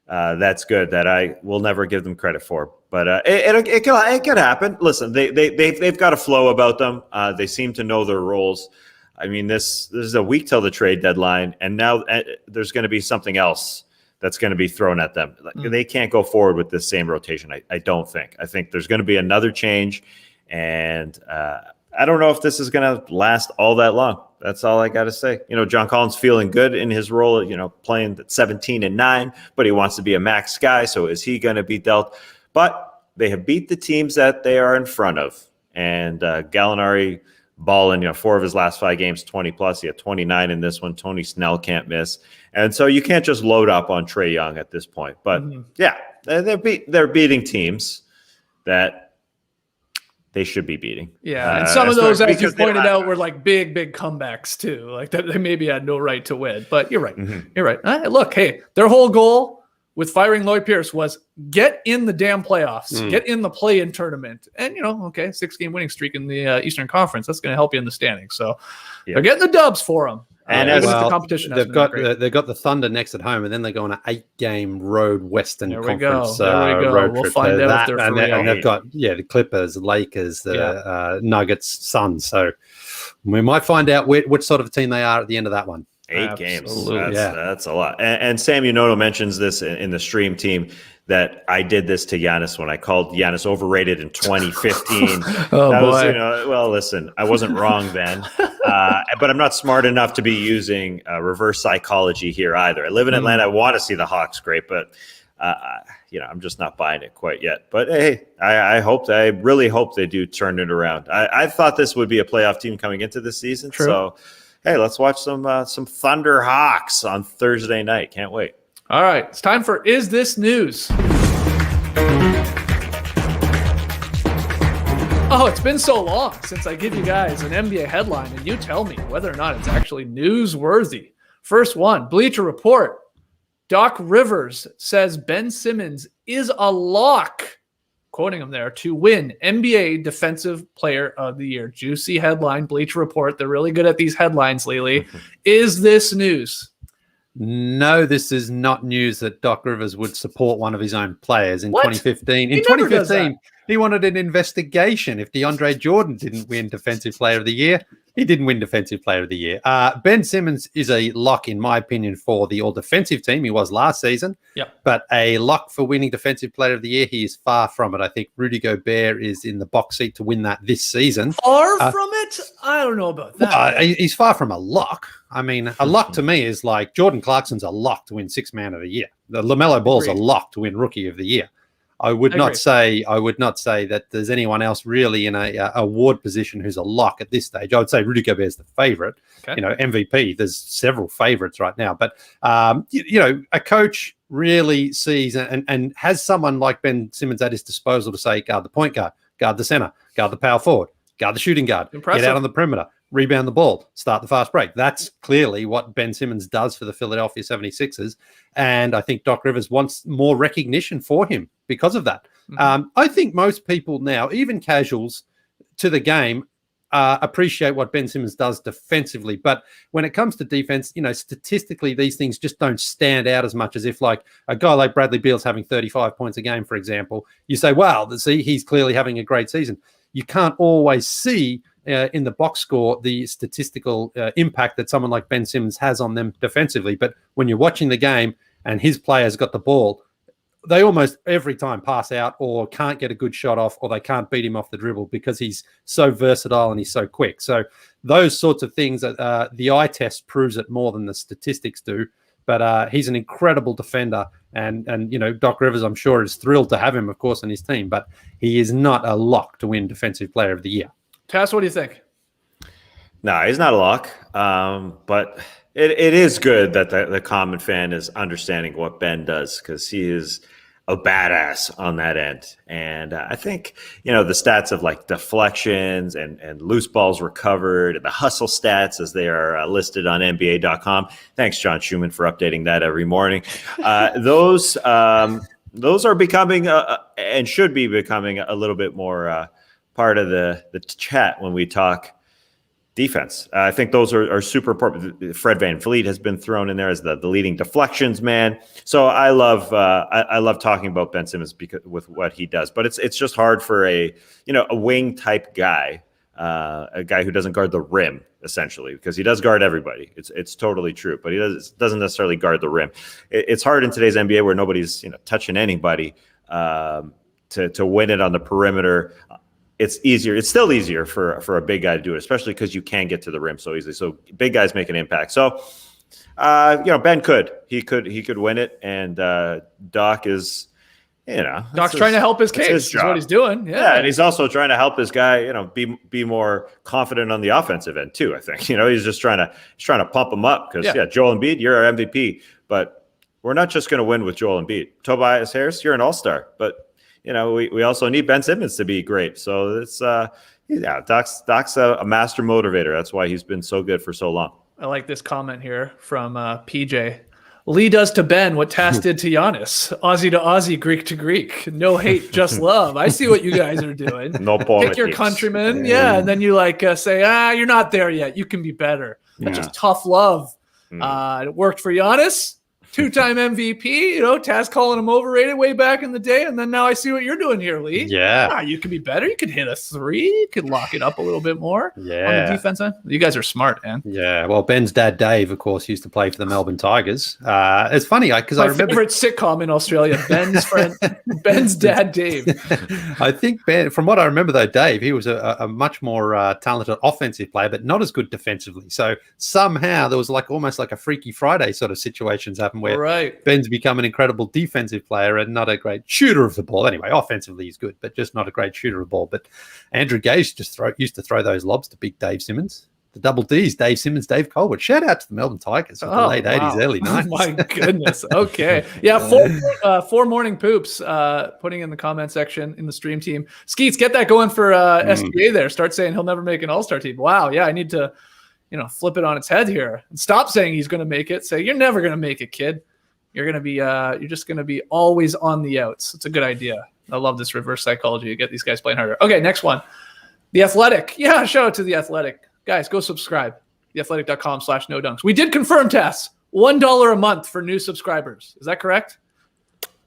that's good that I will never give them credit for. But it could happen. Listen, they've got a flow about them. They seem to know their roles. I mean, this is a week till the trade deadline, and now there's going to be something else that's going to be thrown at them. They can't go forward with this same rotation. I don't think. I think there's going to be another change, and I don't know if this is going to last all that long. That's all I got to say. John Collins feeling good in his role, playing at 17 and 9, but he wants to be a max guy. So is he going to be dealt? But they have beat the teams that they are in front of. And Gallinari balling, 4 of his last 5 games, 20 plus. He had 29 in this one. Tony Snell can't miss. And so you can't just load up on Trae Young at this point. But they're beating teams that they should be beating. Yeah, and some of those, as you pointed out, were big comebacks too. That they maybe had no right to win. But you're right. Mm-hmm. You're right. Look, hey, their whole goal with firing Lloyd Pierce was get in the damn playoffs, get in the play-in tournament. And, 6-game winning streak in the Eastern Conference. That's going to help you in the standings. So they're getting the dubs for them. And even as if the competition they've got the Thunder next at home, and then they go on an 8-game road Western Conference road we'll trip. find out if they're for real. And they've got the Clippers, Lakers, the Nuggets, Suns. So we might find out which sort of team they are at the end of that one. 8 games. Absolutely. That's a lot. And Sam Unono mentions this in the stream team, that I did this to Giannis when I called Giannis overrated in 2015. Well, listen, I wasn't wrong then, but I'm not smart enough to be using reverse psychology here either. I live in Atlanta. I want to see the Hawks great, but I'm just not buying it quite yet. But hey, I really hope they do turn it around. I thought this would be a playoff team coming into this season. True. So hey, let's watch some Thunder Hawks on Thursday night. Can't wait. All right, it's time for Is This News? Oh, it's been so long since I give you guys an NBA headline, and you tell me whether or not it's actually newsworthy. First one, Bleacher Report. Doc Rivers says Ben Simmons is a lock, quoting him there, to win NBA Defensive Player of the Year. Juicy headline, Bleacher Report. They're really good at these headlines, Lily. Is this news? No, this is not news that Doc Rivers would support one of his own players in 2015. In 2015, he wanted an investigation if DeAndre Jordan didn't win Defensive Player of the Year. He didn't win Defensive Player of the Year. Ben Simmons is a lock, in my opinion, for the all-defensive team. He was last season. Yep. But a lock for winning Defensive Player of the Year, he is far from it. I think Rudy Gobert is in the box seat to win that this season. Far from it? I don't know about that. He's far from a lock. I mean, a lock to me is like Jordan Clarkson's a lock to win Sixth Man of the Year. The LaMelo Ball's a lock to win Rookie of the Year. I would not say that there's anyone else really in a award position who's a lock at this stage. I would say Rudy Gobert is the favorite. Okay. MVP. There's several favorites right now, but a coach really sees and has someone like Ben Simmons at his disposal to say, guard the point guard, guard the center, guard the power forward, guard the shooting guard, get out on the perimeter, rebound the ball, start the fast break. That's clearly what Ben Simmons does for the Philadelphia 76ers. And I think Doc Rivers wants more recognition for him because of that. Mm-hmm. I think most people now, even casuals to the game, appreciate what Ben Simmons does defensively. But when it comes to defense, statistically, these things just don't stand out as much as if like a guy like Bradley Beal's having 35 points a game, for example. You say, wow, see, he's clearly having a great season. You can't always see in the box score the statistical impact that someone like Ben Simmons has on them defensively. But when you're watching the game and his players got the ball, they almost every time pass out or can't get a good shot off, or they can't beat him off the dribble because he's so versatile and he's so quick. So those sorts of things, the eye test proves it more than the statistics do. But he's an incredible defender, and Doc Rivers, I'm sure, is thrilled to have him, of course, on his team. But he is not a lock to win Defensive Player of the Year. Tass, what do you think? No, he's not a lock, but it is good that the common fan is understanding what Ben does, because he is a badass on that end. And I think, the stats of like deflections and loose balls recovered and the hustle stats as they are listed on NBA.com. Thanks, John Schumann, for updating that every morning. Those are becoming and should be becoming a little bit more part of the chat when we talk defense. I think those are super important. Fred VanVleet has been thrown in there as the leading deflections man. So I love talking about Ben Simmons with what he does. But it's just hard for a wing type guy, a guy who doesn't guard the rim essentially, because he does guard everybody. It's totally true, but he doesn't necessarily guard the rim. It's hard in today's NBA where nobody's touching anybody to win it on the perimeter. It's easier. It's still easier for a big guy to do it, especially because you can get to the rim so easily. So big guys make an impact. So, Ben could win it, and Doc is, Doc's trying to help his case. That's what he's doing. Yeah, and he's also trying to help his guy, be more confident on the offensive end too. I think he's just trying to pump him up because Joel Embiid, you're our MVP, but we're not just going to win with Joel Embiid. Tobias Harris, you're an all-star, but we also need Ben Simmons to be great. So it's Doc's a master motivator. That's why he's been so good for so long. I like this comment here from PJ. Lee does to Ben what Tass did to Giannis. Aussie to Aussie, Greek to Greek. No hate, just love. I see what you guys are doing. No politics. Pick your countrymen. Yeah. And then you say, you're not there yet. You can be better. That's just tough love. It worked for Giannis. 2-time MVP, Taz calling him overrated way back in the day, and then now I see what you're doing here, Lee. Yeah. You could be better. You could hit a 3. You could lock it up a little bit more on the defense end. You guys are smart, man. Yeah. Well, Ben's dad, Dave, of course, used to play for the Melbourne Tigers. It's funny because I remember favorite sitcom in Australia, Ben's dad, Dave. I think Ben, from what I remember though, Dave, he was a much more talented offensive player, but not as good defensively. So somehow there was almost like a Freaky Friday sort of situations happen where Ben's become an incredible defensive player and not a great shooter of the ball. Anyway, offensively he's good, but just not a great shooter of the ball. But Andrew Gage used to throw those lobs to big Dave Simmons. The double Ds, Dave Simmons, Dave Colbert. Shout out to the Melbourne Tigers of the late 80s, early 90s. Oh, my goodness. Okay. Yeah, four morning poops putting in the comment section in the stream team. Skeets, get that going for SBA there. Start saying he'll never make an all-star team. Wow, yeah, I need to flip it on its head here and stop saying he's going to make it. Say, you're never going to make it, kid. You're going to be, you're just going to be always on the outs. It's a good idea. I love this reverse psychology to get these guys playing harder. Okay, next one. The Athletic. Yeah, shout out to The Athletic. Guys, go subscribe. theathletic.com/no-dunks. We did confirm, Tess, $1 a month for new subscribers. Is that correct?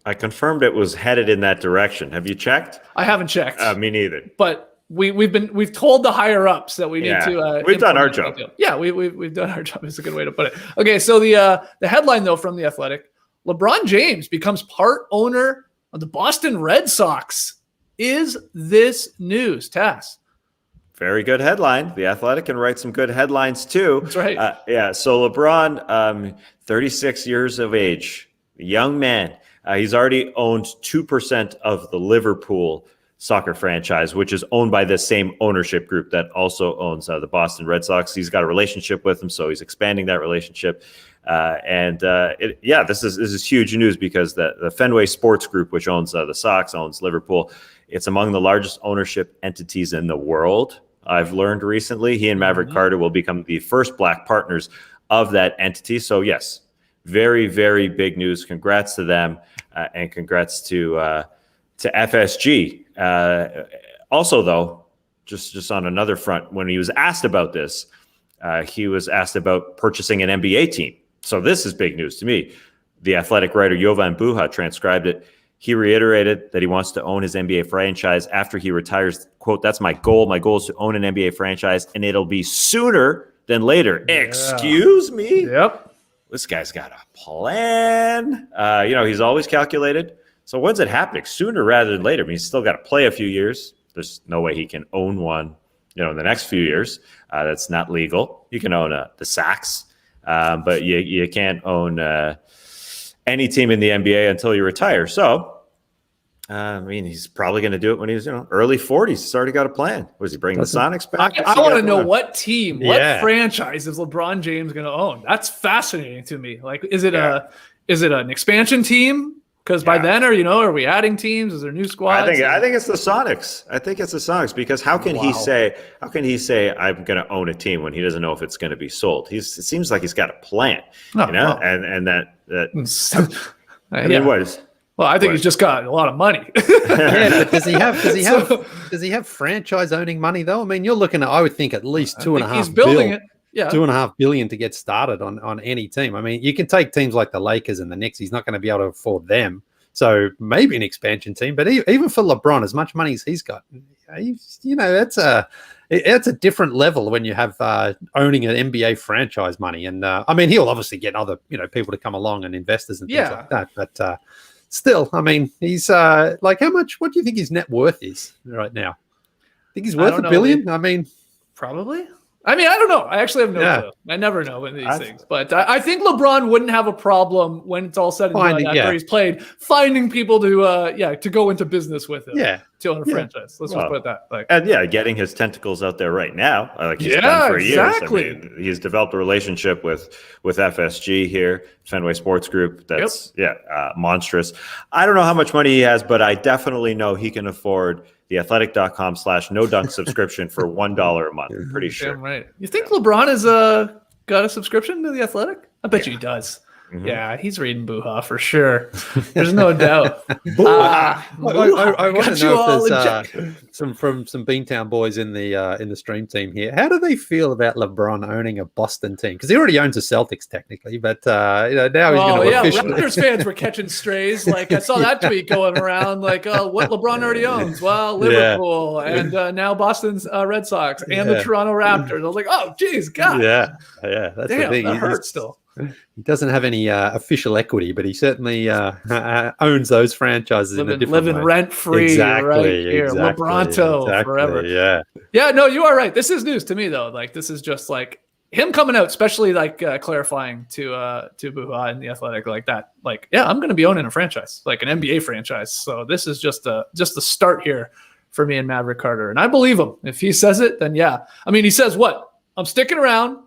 I confirmed it was headed in that direction. Have you checked? I haven't checked. Me neither. But we've told the higher ups that we need to. We've done our job. Yeah, we've done our job. Is a good way to put it. Okay, so the headline though from The Athletic: LeBron James becomes part owner of the Boston Red Sox. Is this news, Tess? Very good headline. The Athletic can write some good headlines too. That's right. So LeBron, 36 years of age, young man. He's already owned 2% of the Liverpool soccer franchise, which is owned by the same ownership group that also owns the Boston Red Sox. He's got a relationship with them, so he's expanding that relationship. This is huge news because the Fenway Sports Group, which owns the Sox, owns Liverpool. It's among the largest ownership entities in the world. I've learned recently he and Maverick Carter will become the first black partners of that entity. So yes, very, very big news. Congrats to them, and congrats to FSG. Also, though, just on another front, when he was asked about this, he was asked about purchasing an NBA team. So this is big news to me. The Athletic writer Jovan Buha transcribed it. He reiterated that he wants to own his NBA franchise after he retires. Quote, "That's my goal. My goal is to own an NBA franchise, and it'll be sooner than later." Yeah. Excuse me? Yep. This guy's got a plan. He's always calculated. So when's it happening? Sooner rather than later. I mean, he's still got to play a few years. There's no way he can own one, in the next few years. That's not legal. You can own the Sox, but you can't own any team in the NBA until you retire. So, he's probably going to do it when he's, early 40s. He's already got a plan. Was he bringing the Sonics back? I want to know what team, what franchise is LeBron James going to own? That's fascinating to me. Like, is it an expansion team? Because by then, are we adding teams? Is there new squads? I think it's the Sonics. I think it's the Sonics because how can he say I'm going to own a team when he doesn't know if it's going to be sold? It seems like he's got a plan, and that. What is? Well, I think he's just got a lot of money. But does he have franchise owning money though? I mean, you're looking at, I would think, at least $2.5 billion. He's building it. Yeah, $2.5 billion to get started on any team. I mean, you can take teams like the Lakers and the Knicks. He's not going to be able to afford them. So maybe an expansion team. But even for LeBron, as much money as he's got, that's a different level when you have owning an NBA franchise money. And he'll obviously get other people to come along and investors and things like that. But still, he's how much? What do you think his net worth is right now? Think he's worth $1 billion? Probably. I don't know. I actually have no clue. I never know in these things. But I think LeBron wouldn't have a problem when it's all said and done after he's played, finding people to go into business with him. Yeah. To own a franchise. Let's just put it that way. And getting his tentacles out there right now. Like he's done for years. Exactly. He's developed a relationship with FSG here, Fenway Sports Group. That's monstrous. I don't know how much money he has, but I definitely know he can afford theathletic.com/no-dunk subscription for $1 a month. Pretty sure. Damn right. You think LeBron has got a subscription to The Athletic? I bet you he does. Yeah, he's reading Boo-ha for sure. There's no doubt. I want to know if there's some Beantown boys in the stream team here. How do they feel about LeBron owning a Boston team? Because he already owns the Celtics technically, but now he's going to officially. Raptors fans were catching strays. Like I saw that tweet going around. Like, what LeBron already owns? Well, Liverpool and now Boston's Red Sox and the Toronto Raptors. I was like, oh, geez, God. Yeah, that's the thing. That hurts still. He doesn't have any official equity, but he certainly owns those franchises in a different way. Living rent-free right here. LeBronto forever. Yeah, no, you are right. This is news to me, though. Like, this is just like him coming out, especially like clarifying to Boo-ha and The Athletic like that. Like, yeah, I'm going to be owning a franchise, like an NBA franchise. So this is just a start here for me and Maverick Carter. And I believe him. If he says it, then yeah. I mean, he says what? I'm sticking around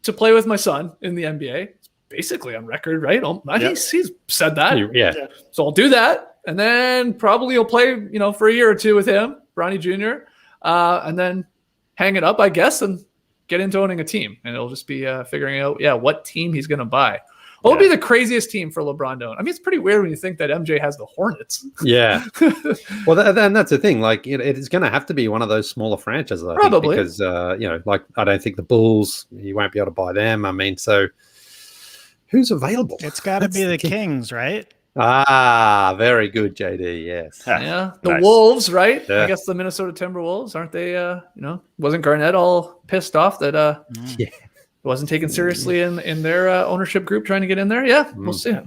to play with my son in the NBA. It's basically on record, right? He's said that. Yeah. So I'll do that. And then probably he'll play, for a year or two with him, Bronny Jr., and then hang it up, I guess, and get into owning a team. And it'll just be figuring out, what team he's going to buy. What would be the craziest team for LeBron to own? I mean, it's pretty weird when you think that MJ has the Hornets. Yeah. Well, then that's the thing. Like, it's going to have to be one of those smaller franchises, I think, because, like, I don't think the Bulls, you won't be able to buy them. I mean, so who's available? It's got to be the Kings, right? Ah, very good, JD. Yes. Yeah. The Nice. Wolves, right? Yeah. I guess the Minnesota Timberwolves, aren't they, wasn't Garnett all pissed off that wasn't taken seriously in their ownership group trying to get in there? Yeah, we'll see. All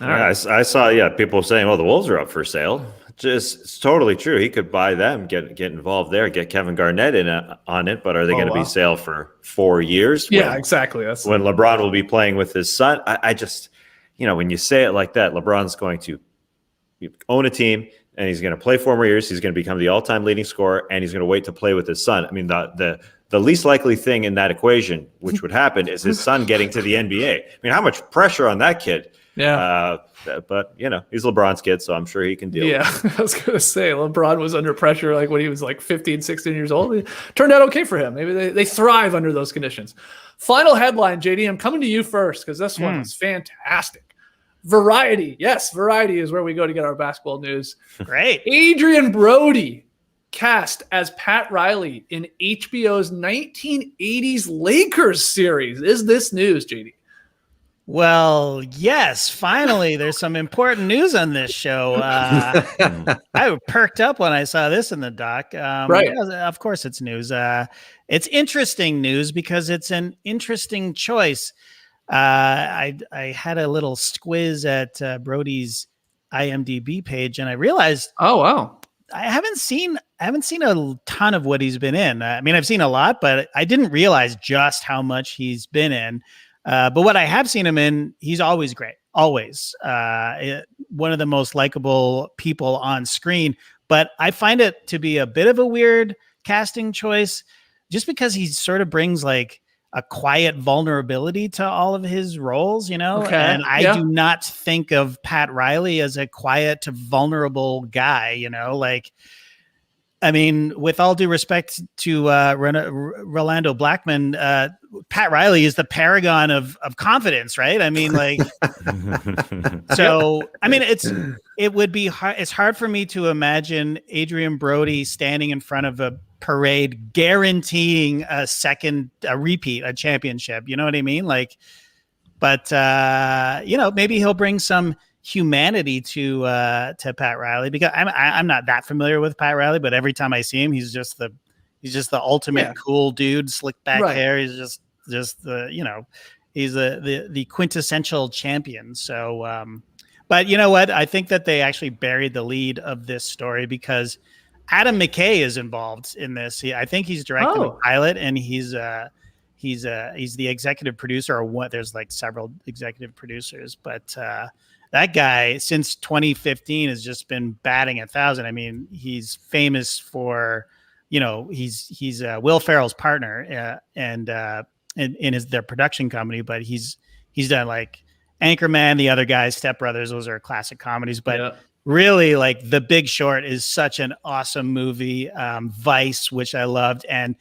right. I saw people saying, well, the Wolves are up for sale. It's totally true. He could buy them, get involved there, get Kevin Garnett in on it, but are they going to be sale for 4 years? Yeah, exactly. That's when LeBron will be playing with his son. I just, when you say it like that, LeBron's going to own a team and he's going to play 4 more years. He's going to become the all-time leading scorer and he's going to wait to play with his son. I mean, the least likely thing in that equation, which would happen, is his son getting to the NBA. I mean, how much pressure on that kid? Yeah. But, he's LeBron's kid, so I'm sure he can deal with it. I was going to say, LeBron was under pressure like when he was like 15, 16 years old. It turned out okay for him. Maybe they thrive under those conditions. Final headline, JD, I'm coming to you first because this one is fantastic. Variety. Yes, Variety is where we go to get our basketball news. Great. Adrien Brody cast as Pat Riley in HBO's 1980s Lakers series. Is this news, JD? Well, yes, finally, there's some important news on this show. I perked up when I saw this in the doc. Right. Of course, it's news. It's interesting news because it's an interesting choice. I had a little squiz at Brody's IMDb page, and I realized, oh wow, I haven't seen a ton of what he's been in. I mean, I've seen a lot, but I didn't realize just how much he's been in. But what I have seen him in, he's always great. Always. One of the most likable people on screen. But I find it to be a bit of a weird casting choice just because he sort of brings like a quiet vulnerability to all of his roles, Okay. And I do not think of Pat Riley as a quiet to vulnerable guy, I mean, with all due respect to Rolando Blackman, Pat Riley is the paragon of confidence, right? I mean, so I mean, it would be hard. It's hard for me to imagine Adrien Brody standing in front of a parade guaranteeing a repeat, a championship. You know what I mean? But maybe he'll bring some humanity to Pat Riley because I'm not that familiar with Pat Riley, but every time I see him, he's just the ultimate cool dude, slick back hair. He's just the he's the quintessential champion. So, but you know what? I think that they actually buried the lead of this story because Adam McKay is involved in this. I think he's directing the pilot, and he's the executive producer, or what? There's like several executive producers, but. That guy, since 2015, has just been batting 1,000. I mean, he's famous for, he's Will Ferrell's partner, and in their production company. But he's done like Anchorman, The Other Guys, Step Brothers. Those are classic comedies. But really, like The Big Short is such an awesome movie. Vice, which I loved, and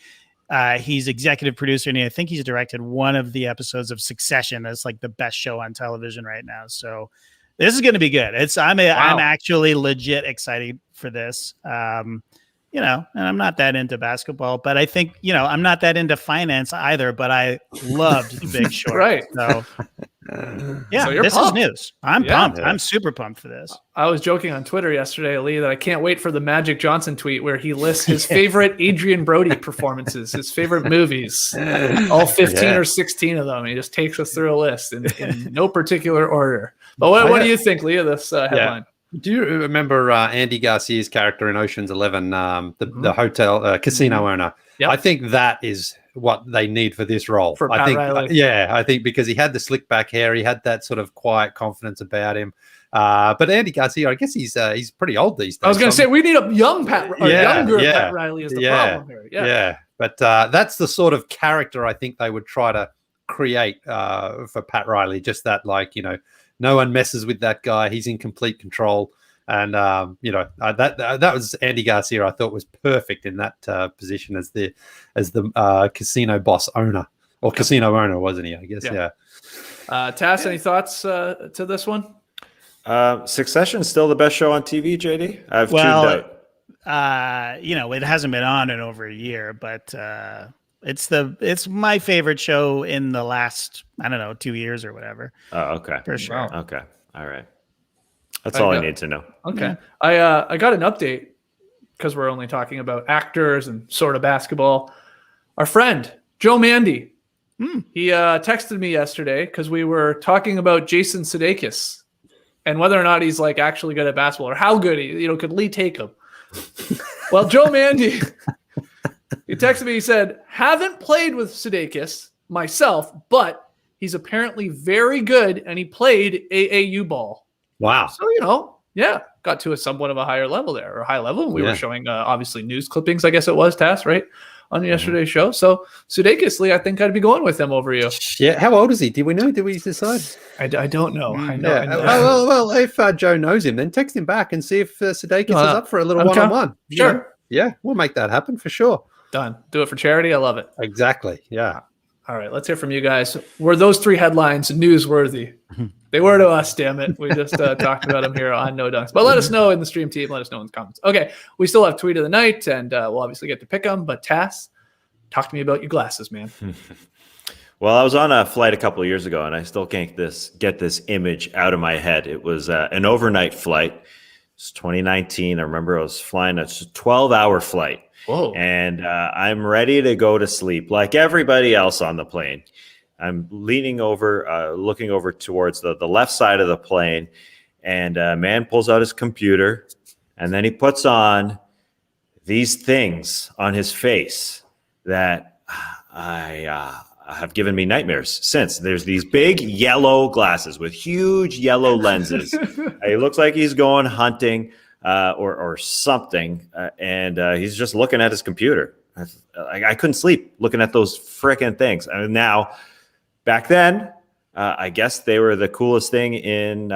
He's executive producer, and I think he's directed one of the episodes of Succession. That's like the best show on television right now. So this is going to be good. I'm actually legit excited for this. And I'm not that into basketball, but I think, I'm not that into finance either, but I loved The Big Short. Right. So So you're this pumped. is news. I'm pumped. I'm super pumped for this. I was joking on Twitter yesterday, Lee, that I can't wait for the Magic Johnson tweet where he lists his favorite Adrien Brody performances, his favorite movies, all 15 or 16 of them. He just takes us through a list in no particular order. But what do you think, Lee, of this headline? Do you remember Andy Garcia's character in Ocean's 11, the hotel casino owner? Yep. I think that is what they need for this role. For Pat Riley. I think because he had the slick back hair, he had that sort of quiet confidence about him. But Andy Garcia, I guess he's pretty old these days. I was going to say we need a young younger Pat Riley is the problem here. Yeah. But that's the sort of character I think they would try to create for Pat Riley. Just that, no one messes with that guy. He's in complete control. And, that was Andy Garcia, I thought was perfect in that position as the casino boss owner or casino owner, wasn't he? I guess. Yeah. Tass, any thoughts to this one? Succession is still the best show on TV, JD? I've tuned out. It hasn't been on in over a year, but it's my favorite show in the last, 2 years or whatever. Oh, okay. For sure. Wow. Okay. All right. That's all I need to know. Okay. I got an update because we're only talking about actors and sort of basketball. Our friend, Joe Mandy, he texted me yesterday because we were talking about Jason Sudeikis and whether or not he's actually good at basketball or how good he, could Lee take him? Well, Joe Mandy, he texted me, he said, haven't played with Sudeikis myself, but he's apparently very good and he played AAU ball. Wow. So, got to a somewhat of a higher level there, or high level. We were showing, obviously, news clippings, I guess it was, Tass, right, on yesterday's show. So, Sudeikis, Lee, I think I'd be going with him over you. Yeah. How old is he? Did we know? Did we decide? I don't know. I know. Well, if Joe knows him, then text him back and see if Sudeikis is up for a little one-on-one. Sure. Yeah, we'll make that happen for sure. Done. Do it for charity. I love it. Exactly. Yeah. All right, let's hear from you guys. Were those three headlines newsworthy? They were to us, damn it. We just talked about them here on No Dunks. But let us know in the stream team. Let us know in the comments. Okay, we still have Tweet of the Night, and we'll obviously get to pick them. But Tass, talk to me about your glasses, man. Well, I was on a flight a couple of years ago, and I still can't get this image out of my head. It was an overnight flight. It's 2019. I remember I was flying a 12-hour flight. Whoa. And I'm ready to go to sleep like everybody else on the plane. I'm leaning over, looking over towards the left side of the plane, and a man pulls out his computer, and then he puts on these things on his face that have given me nightmares since. There's these big yellow glasses with huge yellow lenses. He looks like he's going hunting. Or something, and he's just looking at his computer. I couldn't sleep looking at those frickin' things. And now, back then, I guess they were the coolest thing in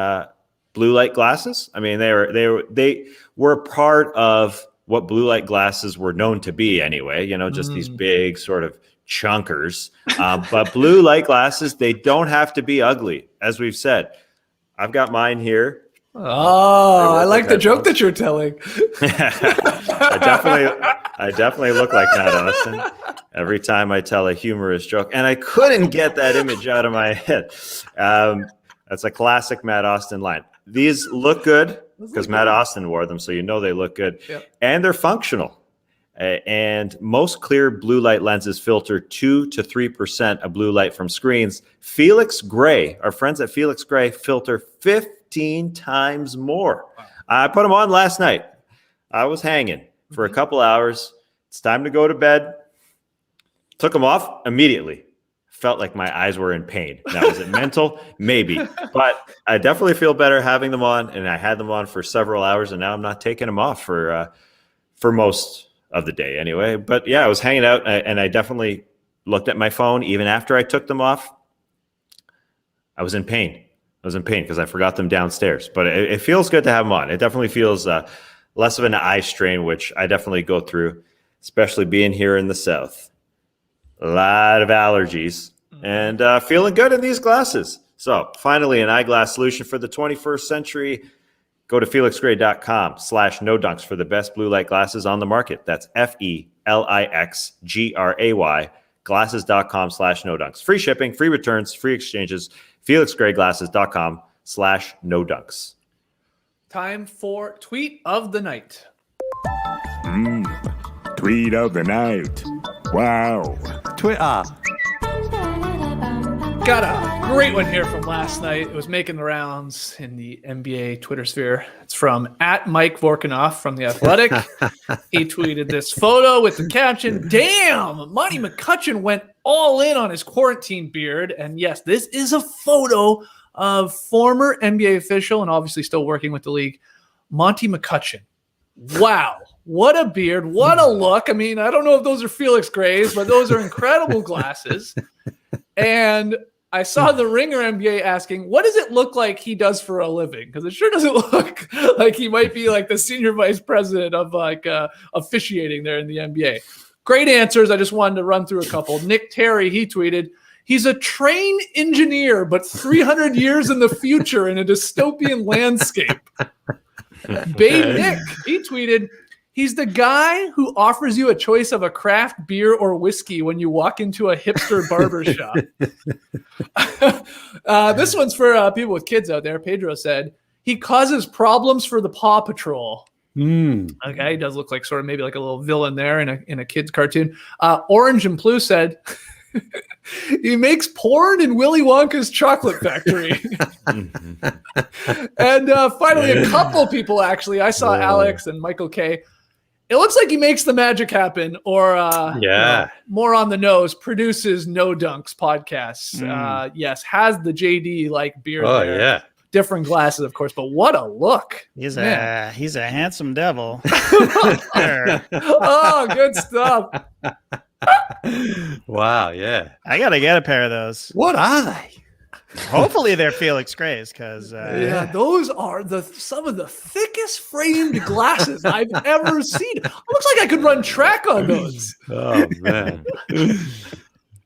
blue light glasses. I mean, they were part of what blue light glasses were known to be anyway. Just these big sort of chunkers. But blue light glasses, they don't have to be ugly, as we've said. I've got mine here. Oh, I like the joke that you're telling. I definitely look like Matt Austin every time I tell a humorous joke, and I couldn't get that image out of my head. That's a classic Matt Austin line. These look good because Matt Austin wore them, so they look good, and they're functional. And most clear blue light lenses filter 2 to 3% of blue light from screens. Felix Gray, our friends at Felix Gray, filter 15 times more. Wow. I put them on last night. I was hanging for a couple hours. It's time to go to bed. Took them off immediately. Felt like my eyes were in pain. Now, is it mental? Maybe. But I definitely feel better having them on, and I had them on for several hours, and now I'm not taking them off for most of the day anyway. But yeah, I was hanging out, and I definitely looked at my phone even after I took them off. I was in pain. Because I forgot them downstairs. But it feels good to have them on. It definitely feels less of an eye strain, which I definitely go through, especially being here in the South. a lot of allergies, and feeling good in these glasses. So finally, an eyeglass solution for the 21st century. Go to felixgray.com/no-dunks for the best blue light glasses on the market. That's FELIXGRAY, glasses.com/no-dunks. Free shipping, free returns, free exchanges. felixgrayglasses.com/no-dunks. Time for tweet of the night. Tweet of the night. Wow. Twitter. Got a great one here from last night. It was making the rounds in the NBA Twitter sphere. It's from @Mike Vorkanoff from The Athletic. He tweeted this photo with the caption, "Damn, Monty McCutchen went all in on his quarantine beard." And yes, this is a photo of former NBA official and obviously still working with the league, Monty McCutchen. Wow. What a beard. What a look. I mean, I don't know if those are Felix Gray's, but those are incredible glasses. And I saw the Ringer NBA asking, what does it look like he does for a living? Because it sure doesn't look like he might be like the senior vice president of like officiating there in the NBA. Great answers. I just wanted to run through a couple. Nick Terry, he tweeted, he's a train engineer, but 300 years in the future in a dystopian landscape. Babe Nick, he tweeted, he's the guy who offers you a choice of a craft beer or whiskey when you walk into a hipster barber shop. This one's for people with kids out there. Pedro said, he causes problems for the Paw Patrol. Okay, he does look like sort of maybe like a little villain there in a kid's cartoon. Orange and Blue said, he makes porn in Willy Wonka's chocolate factory. And finally, a couple people actually. I saw Alex and Michael K. It looks like he makes the magic happen, or more on the nose, produces No Dunks podcasts. Yes, has the JD like beard. Oh there. yeah, different glasses, of course, but what a look! He's a handsome devil. Oh, good stuff. Wow, yeah. I gotta get a pair of those. What are they? Hopefully they're Felix Gray's, because those are some of the thickest framed glasses I've ever seen. It looks like I could run track on those. Oh man,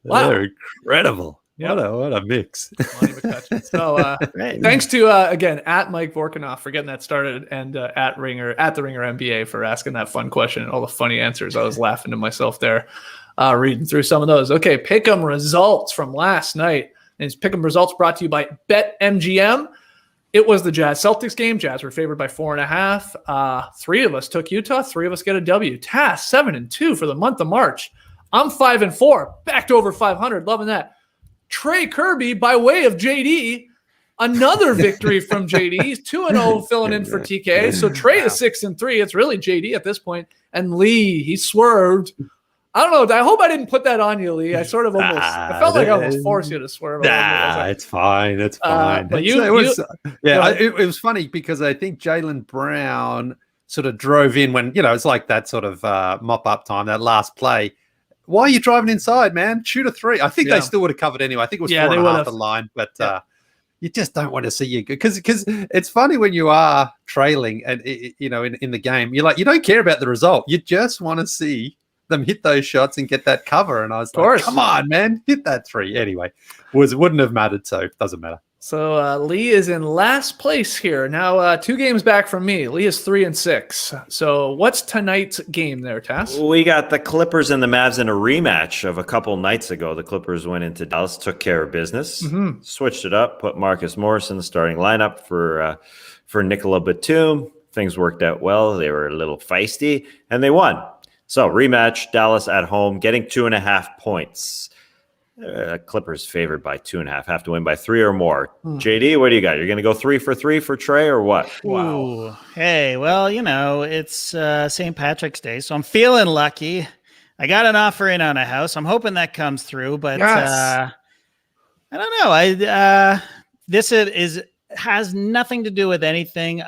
wow. They're incredible. Yep. What a mix. So thanks to again @Mike Vorkanoff for getting that started, and at the Ringer NBA for asking that fun question and all the funny answers. I was laughing to myself there reading through some of those. Okay, pick'em results from last night. And his pick'em results brought to you by BetMGM. It was the Jazz Celtics game. Jazz were favored by 4.5. 3 of us took Utah. 3 of us get a W. Tass 7-2 for the month of March. I'm 5-4, back to over 500. Loving that. Trey Kirby, by way of JD, another victory from JD. He's 2-0 filling in for TK. So Trey is 6-3. It's really JD at this point. And Lee, he swerved. I don't know. I hope I didn't put that on you, Lee. I sort of I felt like I almost forced you to swerve. It's fine. It's fine. But it was funny because I think Jaylen Brown sort of drove in when, it's like that sort of mop up time, that last play. Why are you driving inside, man? Shoot a 3. I think they still would have covered anyway. I think it was 4.5 the line, but you just don't want to see you because it's funny when you are trailing and in the game, you're like, you don't care about the result. You just want to see them hit those shots and get that cover. And I was like, come on, man, hit that 3. Anyway, wouldn't have mattered, so it doesn't matter. So Lee is in last place here. Now 2 games back from me. Lee is 3-6. So what's tonight's game there, Tass? We got the Clippers and the Mavs in a rematch of a couple nights ago. The Clippers went into Dallas, took care of business, switched it up, put Marcus Morris in the starting lineup for Nicola Batum. Things worked out well. They were a little feisty, and they won. So rematch, Dallas at home, getting 2.5 points. Clippers favored by 2.5, have to win by 3 or more. JD, what do you got? You're going to go 3 for 3 for Trey or what? Wow. Hey, well, it's St. Patrick's Day, so I'm feeling lucky. I got an offer in on a house. I'm hoping that comes through, but I don't know. This has nothing to do with anything.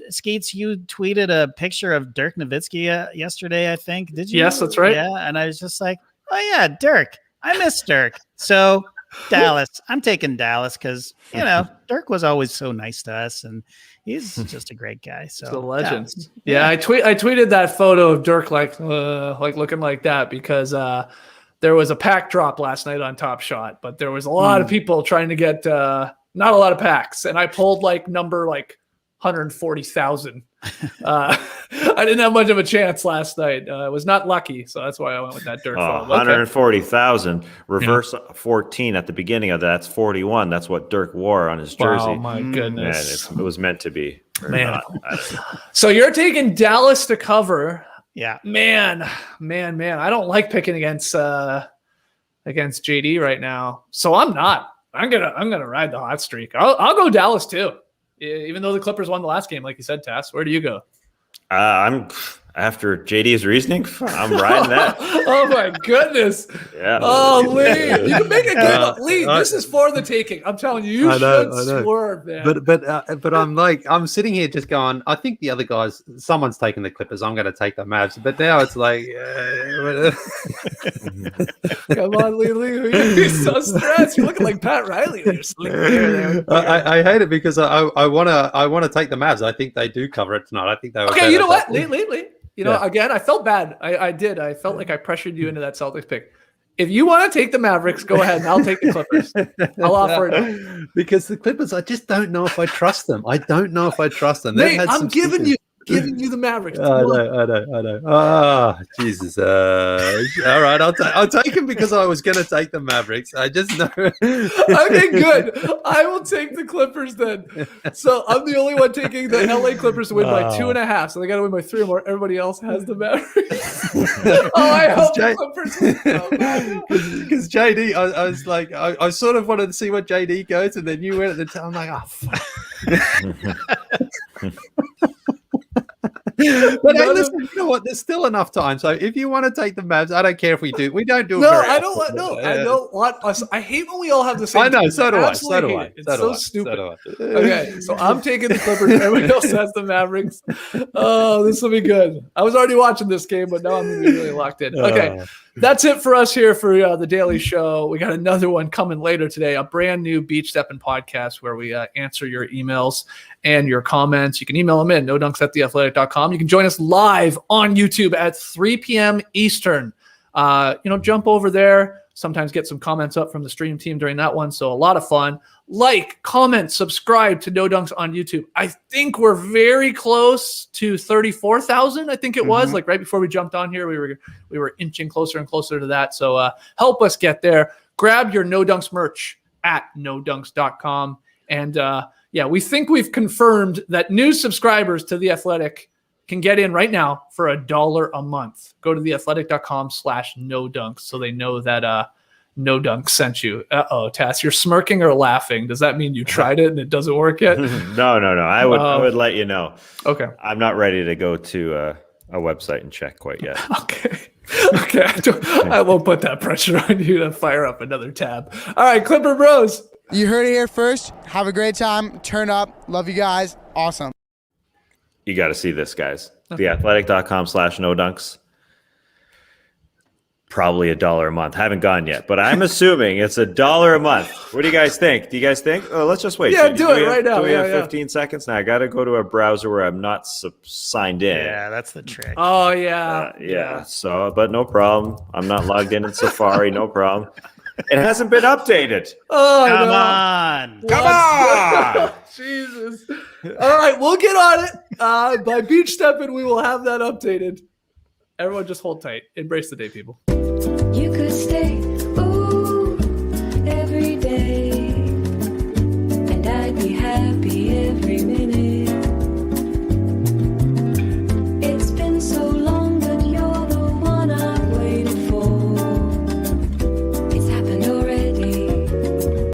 Skeets, you tweeted a picture of Dirk Nowitzki yesterday, I think. Did you? Yes, that's right. Yeah, and I was just like, oh yeah, Dirk. I miss Dirk. So Dallas. I'm taking Dallas because Dirk was always so nice to us, and he's just a great guy. So the legend. Yeah, I tweeted that photo of Dirk like looking like that because that there was a pack drop last night on Top Shot, but there was a lot of people trying to get not a lot of packs, and I pulled number 140,000. I didn't have much of a chance last night. I was not lucky, so that's why I went with that dirt fall. 140,000. Reverse 14 at the beginning of that's 41. That's what Dirk wore on his jersey. Oh my goodness! Man, it was meant to be. Man. So you're taking Dallas to cover. Yeah. Man. I don't like picking against JD right now. So I'm not. I'm gonna ride the hot streak. I'll go Dallas too. Even though the Clippers won the last game, like you said, Tass. Where do you go? I'm after JD's reasoning. I'm riding that. Oh my goodness! Yeah. Oh, Lee, you can make a game. Lee, this is for the taking. I'm telling you, you should swerve, man. But I'm sitting here just going. I think the other guys, someone's taking the Clippers. I'm going to take the Mavs. But now it's like, come on, Lee, you're so stressed. You're looking like Pat Riley. You're slick there. I hate it because I want to take the Mavs. I think they do cover it tonight. I think they were okay. You know what, Lee? Yeah. Again, I felt bad. I did. I felt like I pressured you into that Celtics pick. If you want to take the Mavericks, go ahead, and I'll take the Clippers. I'll offer it. Because the Clippers, I just don't know if I trust them. Mate, I'm giving you the Mavericks. I know. Ah, Jesus. All right, I'll take him because I was going to take the Mavericks. I just know. Okay, good. I will take the Clippers then. So I'm the only one taking the LA Clippers to win by 2.5. So they got to win by 3 or more. Everybody else has the Mavericks. I hope the Clippers win so bad. Because JD, I was like, I sort of wanted to see what JD goes, and then you went at the time. I'm like, oh, fuck. But hey, listen, you know what? There's still enough time. So if you want to take the Mavs, I don't care if we do. We don't do it. I don't want us. I hate when we all have the same. I know. Team. So do I. It's so stupid. Okay, so I'm taking the Clippers. Everybody else has the Mavericks. Oh, this will be good. I was already watching this game, but now I'm going to be really locked in. Okay. That's it for us here for the Daily Show. We got another one coming later today, a brand new Beach Steppin' podcast where we answer your emails and your comments. You can email them in, nodunks@theathletic.com. You can join us live on YouTube at 3 p.m. Eastern. Jump over there. Sometimes get some comments up from the stream team during that one. So a lot of fun. Like, comment, subscribe to No Dunks on YouTube. I think we're very close to 34,000. I think it was right before we jumped on here. We were inching closer and closer to that. So help us get there. Grab your No Dunks merch at nodunks.com. And we think we've confirmed that new subscribers to The Athletic can get in right now for $1 a month. Go to theathletic.com/nodunks so they know that No Dunk sent you. Uh-oh, Tass, you're smirking or laughing. Does that mean you tried it and it doesn't work yet? No. I would let you know. Okay. I'm not ready to go to a website and check quite yet. Okay. I won't put that pressure on you to fire up another tab. All right, Clipper Bros. You heard it here first. Have a great time. Turn up. Love you guys. Awesome. You got to see this, guys. Okay. Theathletic.com/nodunks. Probably $1 a month. Haven't gone yet, but I'm assuming it's $1 a month. What do you guys think? Oh, let's just wait. Yeah, do it right now. Do we have 15 seconds? Now I got to go to a browser where I'm not signed in. Yeah, that's the trick. Oh, yeah. Yeah. So, but no problem. I'm not logged in Safari. No problem. It hasn't been updated. Oh, Come on. Jesus. All right, we'll get on it. By Beach Steppin', we will have that updated. Everyone just hold tight. Embrace the day, people. You could stay